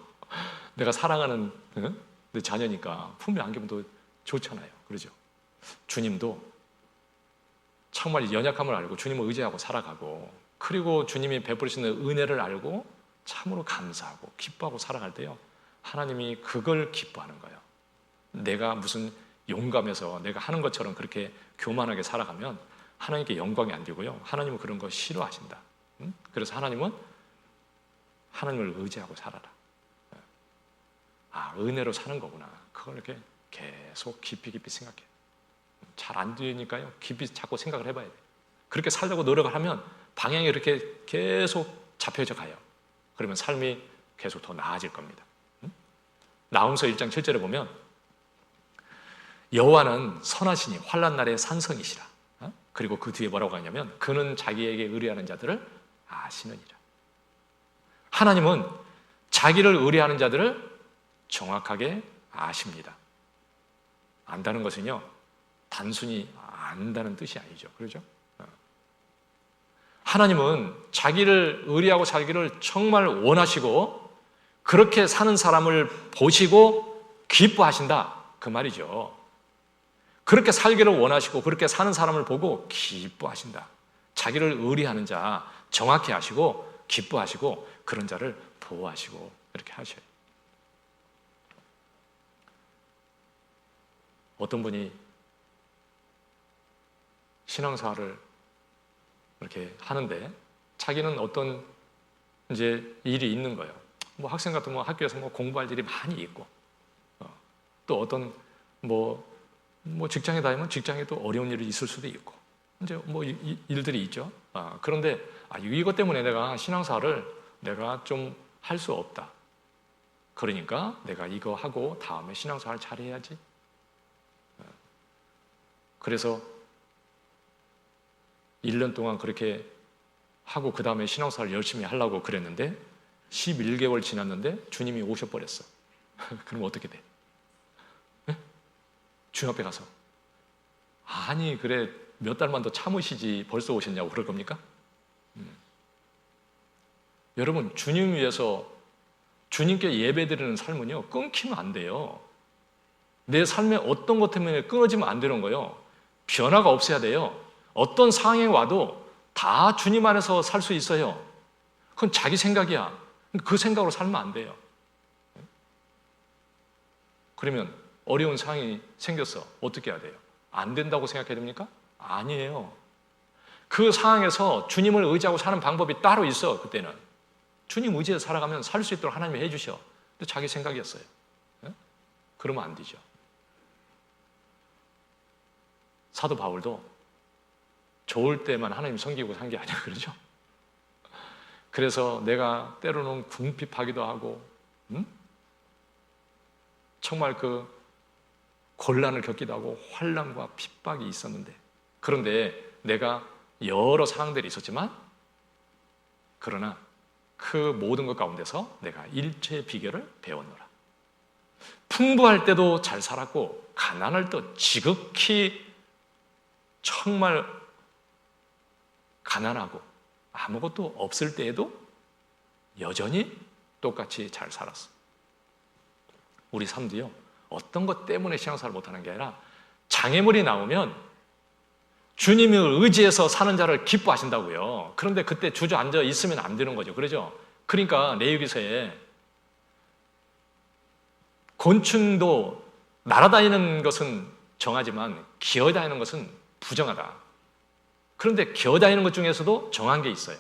A: 내가 사랑하는 내 자녀니까 품에 안기면 더 좋잖아요. 그러죠? 주님도 정말 연약함을 알고 주님을 의지하고 살아가고, 그리고 주님이 베풀으시는 은혜를 알고 참으로 감사하고 기뻐하고 살아갈 때요, 하나님이 그걸 기뻐하는 거예요. 내가 무슨 용감해서 내가 하는 것처럼 그렇게 교만하게 살아가면 하나님께 영광이 안 되고요, 하나님은 그런 거 싫어하신다. 그래서 하나님은 하나님을 의지하고 살아라. 아, 은혜로 사는 거구나. 그걸 이렇게 계속 깊이 생각해. 잘 안 되니까요, 깊이 자꾸 생각을 해봐야 돼. 그렇게 살려고 노력을 하면 방향이 이렇게 계속 잡혀져 가요. 그러면 삶이 계속 더 나아질 겁니다. 나홈서 1장 7절에 보면 여호와는 선하시니 환난 날의 산성이시라. 그리고 그 뒤에 뭐라고 하냐면 그는 자기에게 의뢰하는 자들을 아시느니라. 하나님은 자기를 의뢰하는 자들을 정확하게 아십니다. 안다는 것은요, 단순히 안다는 뜻이 아니죠. 그렇죠? 하나님은 자기를 의뢰하고 살기를 정말 원하시고 그렇게 사는 사람을 보시고 기뻐하신다, 그 말이죠. 그렇게 살기를 원하시고 그렇게 사는 사람을 보고 기뻐하신다. 자기를 의뢰하는 자 정확히 아시고 기뻐하시고 그런 자를 보호하시고 이렇게 하셔요. 어떤 분이 신앙생활을 이렇게 하는데 자기는 어떤 이제 일이 있는 거예요. 뭐 학생 같으면 학교에서 뭐 공부할 일이 많이 있고, 또 어떤 뭐 직장에 다니면 직장에 또 어려운 일이 있을 수도 있고, 이제 뭐 일들이 있죠. 그런데 이것 때문에 내가 신앙생활을 내가 좀 할 수 없다. 그러니까 내가 이거 하고 다음에 신앙생활 잘 해야지. 그래서 1년 동안 그렇게 하고 그 다음에 신앙생활 열심히 하려고 그랬는데 11개월 지났는데 주님이 오셔버렸어. 그럼 어떻게 돼? 네? 주님 앞에 가서 아니 그래 몇 달만 더 참으시지 벌써 오셨냐고 그럴 겁니까? 여러분, 주님 위해서 주님께 예배드리는 삶은요, 끊기면 안 돼요. 내 삶에 어떤 것 때문에 끊어지면 안 되는 거예요. 변화가 없어야 돼요. 어떤 상황에 와도 다 주님 안에서 살 수 있어요. 그건 자기 생각이야. 그 생각으로 살면 안 돼요. 그러면 어려운 상황이 생겼어. 어떻게 해야 돼요? 안 된다고 생각해야 됩니까? 아니에요. 그 상황에서 주님을 의지하고 사는 방법이 따로 있어. 그때는 주님 의지해서 살아가면 살 수 있도록 하나님이 해주셔. 근데 자기 생각이었어요. 그러면 안 되죠. 사도 바울도 좋을 때만 하나님 섬기고 산 게 아니야. 그러죠? 그래서 내가 때로는 궁핍하기도 하고, 정말 그 곤란을 겪기도 하고 환난과 핍박이 있었는데, 그런데 내가 여러 상황들이 있었지만, 그러나 그 모든 것 가운데서 내가 일체의 비결을 배웠노라. 풍부할 때도 잘 살았고 가난할 때 지극히 정말 가난하고 아무것도 없을 때에도 여전히 똑같이 잘 살았어. 우리 삶도요, 어떤 것 때문에 신앙생활을 못하는 게 아니라 장애물이 나오면 주님을 의지해서 사는 자를 기뻐하신다고요. 그런데 그때 주저앉아 있으면 안 되는 거죠. 그러죠? 그러니까 레위기서에 곤충도 날아다니는 것은 정하지만 기어다니는 것은 부정하다. 그런데 기어다니는 것 중에서도 정한 게 있어요.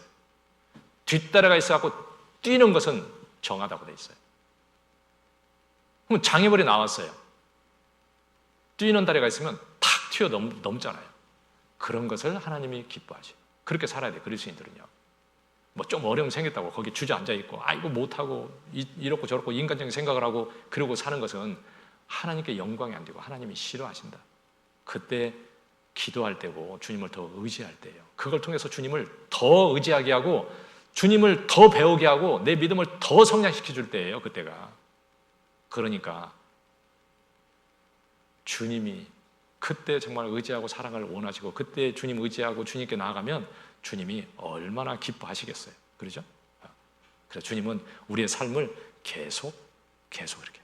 A: 뒤따라가 있어갖고 뛰는 것은 정하다고 돼 있어요. 그럼 장애물이 나왔어요. 뛰는 다리가 있으면 탁 튀어 넘잖아요. 그런 것을 하나님이 기뻐하죠. 그렇게 살아야 돼요. 그리스도인들은요. 뭐 좀 어려움 생겼다고 거기 주저앉아 있고 아이고 못하고 이렇고 저렇고 인간적인 생각을 하고 그러고 사는 것은 하나님께 영광이 안 되고 하나님이 싫어하신다. 그때 기도할 때고 주님을 더 의지할 때예요. 그걸 통해서 주님을 더 의지하게 하고 주님을 더 배우게 하고 내 믿음을 더 성장시켜 줄 때예요. 그때가. 그러니까 주님이 그때 정말 의지하고 사랑을 원하시고 그때 주님 의지하고 주님께 나아가면 주님이 얼마나 기뻐하시겠어요. 그렇죠? 그래서 주님은 우리의 삶을 계속 이렇게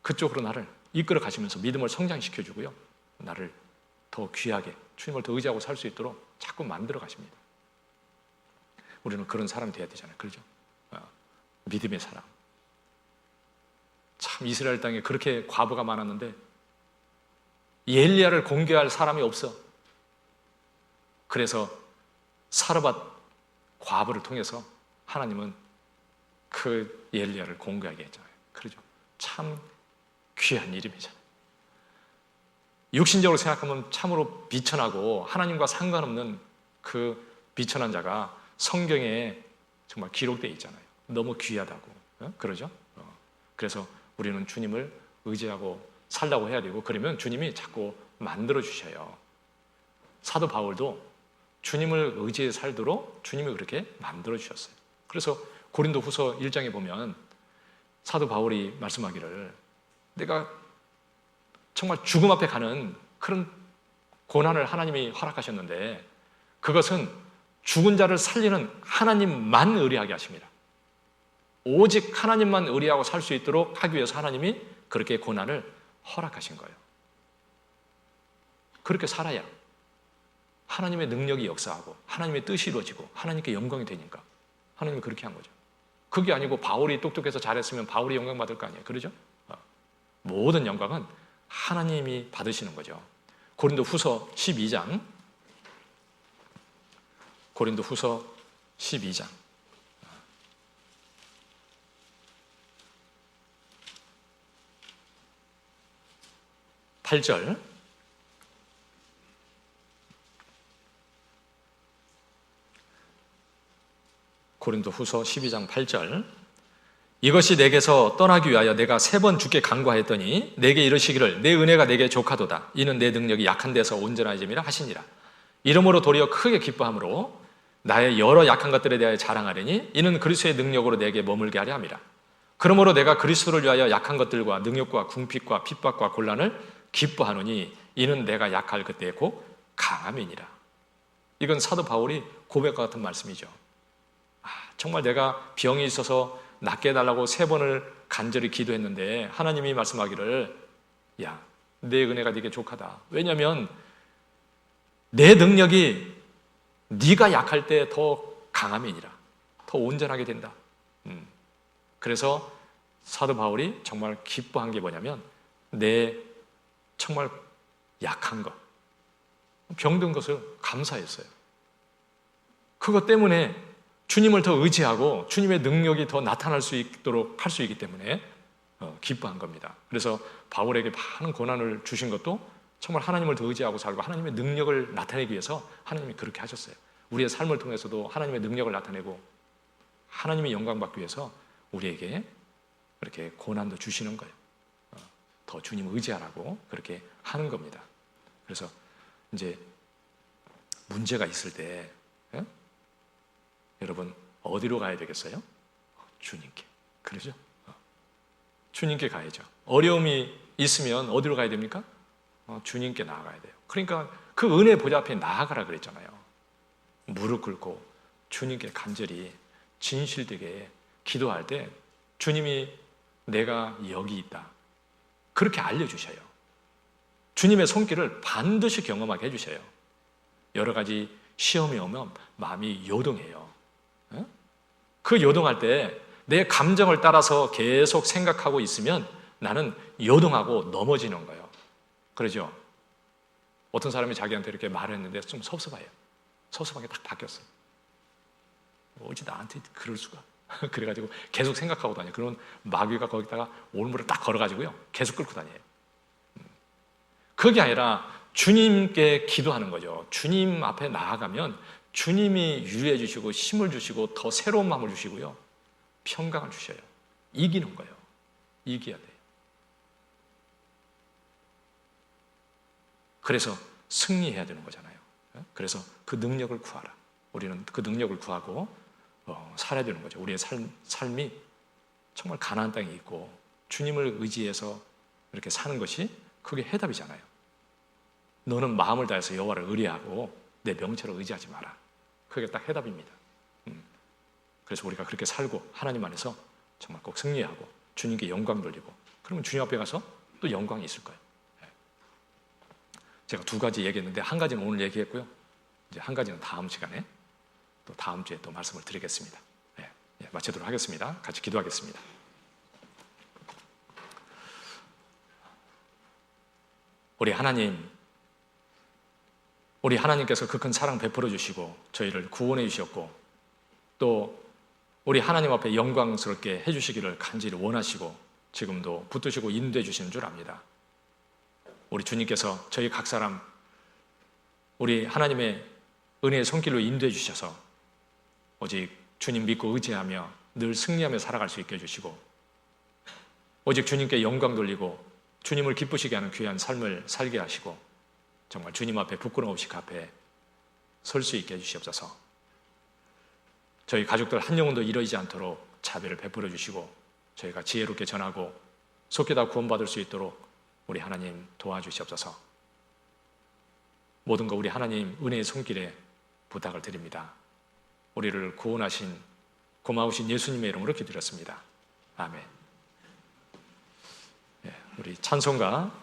A: 그쪽으로 나를 이끌어 가시면서 믿음을 성장시켜 주고요. 나를 더 귀하게 주님을 더 의지하고 살 수 있도록 자꾸 만들어 가십니다. 우리는 그런 사람이 돼야 되잖아요. 그렇죠? 믿음의 사람. 참 이스라엘 땅에 그렇게 과부가 많았는데 엘리야를 공개할 사람이 없어. 그래서 사르밧 과부를 통해서 하나님은 그 엘리야를 공개하게 했잖아요. 그렇죠? 참 귀한 일임이잖아요. 육신적으로 생각하면 참으로 비천하고 하나님과 상관없는 그 비천한 자가 성경에 정말 기록되어 있잖아요. 너무 귀하다고. 그러죠? 그래서 우리는 주님을 의지하고 살라고 해야 되고 그러면 주님이 자꾸 만들어 주셔요. 사도 바울도 주님을 의지해 살도록 주님이 그렇게 만들어 주셨어요. 그래서 고린도 후서 1장에 보면 사도 바울이 말씀하기를 내가 정말 죽음 앞에 가는 그런 고난을 하나님이 허락하셨는데 그것은 죽은 자를 살리는 하나님만 의리하게 하십니다. 오직 하나님만 의리하고 살 수 있도록 하기 위해서 하나님이 그렇게 고난을 허락하신 거예요. 그렇게 살아야 하나님의 능력이 역사하고 하나님의 뜻이 이루어지고 하나님께 영광이 되니까 하나님이 그렇게 한 거죠. 그게 아니고 바울이 똑똑해서 잘했으면 바울이 영광 받을 거 아니에요. 그러죠? 모든 영광은 하나님이 받으시는 거죠. 고린도 후서 12장 고린도 후서 12장 8절 고린도 후서 12장 8절 이것이 내게서 떠나기 위하여 내가 3번 주께 간구하였더니 내게 이르시기를 내 은혜가 내게 족하도다 이는 내 능력이 약한 데서 온전해짐이라 하시니라 이러므로 도리어 크게 기뻐함으로 나의 여러 약한 것들에 대하여 자랑하려니 이는 그리스도의 능력으로 내게 머물게 하려 함이라 그러므로 내가 그리스도를 위하여 약한 것들과 능력과 궁핍과 핍박과 곤란을 기뻐하노니 이는 내가 약할 그때에 곧 강함이니라. 이건 사도 바울이 고백과 같은 말씀이죠. 정말 내가 병이 있어서 낫게 해달라고 3번을 간절히 기도했는데 하나님이 말씀하기를 야, 내 은혜가 네게 족하다. 왜냐하면 내 능력이 네가 약할 때 더 강함이니라. 더 온전하게 된다. 그래서 사도 바울이 정말 기뻐한 게 뭐냐면 내 정말 약한 것, 병든 것을 감사했어요. 그것 때문에 주님을 더 의지하고 주님의 능력이 더 나타날 수 있도록 할 수 있기 때문에 기뻐한 겁니다. 그래서 바울에게 많은 고난을 주신 것도 정말 하나님을 더 의지하고 살고 하나님의 능력을 나타내기 위해서 하나님이 그렇게 하셨어요. 우리의 삶을 통해서도 하나님의 능력을 나타내고 하나님의 영광 받기 위해서 우리에게 그렇게 고난도 주시는 거예요. 더 주님을 의지하라고 그렇게 하는 겁니다. 그래서 이제 문제가 있을 때 여러분 어디로 가야 되겠어요? 주님께. 그러죠? 주님께 가야죠. 어려움이 있으면 어디로 가야 됩니까? 주님께 나아가야 돼요. 그러니까 그 은혜 보좌 앞에 나아가라 그랬잖아요. 무릎 꿇고 주님께 간절히 진실되게 기도할 때 주님이 내가 여기 있다 그렇게 알려주셔요. 주님의 손길을 반드시 경험하게 해주셔요. 여러 가지 시험이 오면 마음이 요동해요. 그 요동할 때 내 감정을 따라서 계속 생각하고 있으면 나는 요동하고 넘어지는 거예요. 그러죠? 어떤 사람이 자기한테 이렇게 말을 했는데 좀 섭섭해요. 섭섭하게 딱 바뀌었어요. 어찌 나한테 그럴 수가. 그래가지고 계속 생각하고 다녀요. 그런 마귀가 거기다가 올무를 딱 걸어가지고요. 계속 끌고 다녀요. 그게 아니라 주님께 기도하는 거죠. 주님 앞에 나아가면 주님이 유해 주시고 힘을 주시고 더 새로운 마음을 주시고요. 평강을 주셔요. 이기는 거예요. 이겨야 돼요. 그래서 승리해야 되는 거잖아요. 그래서 그 능력을 구하라. 우리는 그 능력을 구하고 살아야 되는 거죠. 우리의 삶이 정말 가나안 땅에 있고 주님을 의지해서 이렇게 사는 것이 그게 해답이잖아요. 너는 마음을 다해서 여호와를 의뢰하고 내 명체를 의지하지 마라. 그게 딱 해답입니다. 그래서 우리가 그렇게 살고 하나님 안에서 정말 꼭 승리하고 주님께 영광 돌리고 그러면 주님 앞에 가서 또 영광이 있을 거예요. 제가 두 가지 얘기했는데 한 가지는 오늘 얘기했고요. 이제 한 가지는 다음 시간에 또 다음 주에 또 말씀을 드리겠습니다. 마치도록 하겠습니다. 같이 기도하겠습니다. 우리 하나님께서 그 큰 사랑 베풀어 주시고 저희를 구원해 주셨고 또 우리 하나님 앞에 영광스럽게 해주시기를 간절히 원하시고 지금도 붙드시고 인도해 주시는 줄 압니다. 우리 주님께서 저희 각 사람 우리 하나님의 은혜의 손길로 인도해 주셔서 오직 주님 믿고 의지하며 늘 승리하며 살아갈 수 있게 해주시고 오직 주님께 영광 돌리고 주님을 기쁘시게 하는 귀한 삶을 살게 하시고 정말 주님 앞에 부끄러움 없이 그 앞에 설 수 있게 해주시옵소서. 저희 가족들 한 영혼도 이러지 않도록 자비를 베풀어 주시고 저희가 지혜롭게 전하고 속히 다 구원받을 수 있도록 우리 하나님 도와주시옵소서. 모든 거 우리 하나님 은혜의 손길에 부탁을 드립니다. 우리를 구원하신 고마우신 예수님의 이름으로 기도드렸습니다. 아멘. 우리 찬송가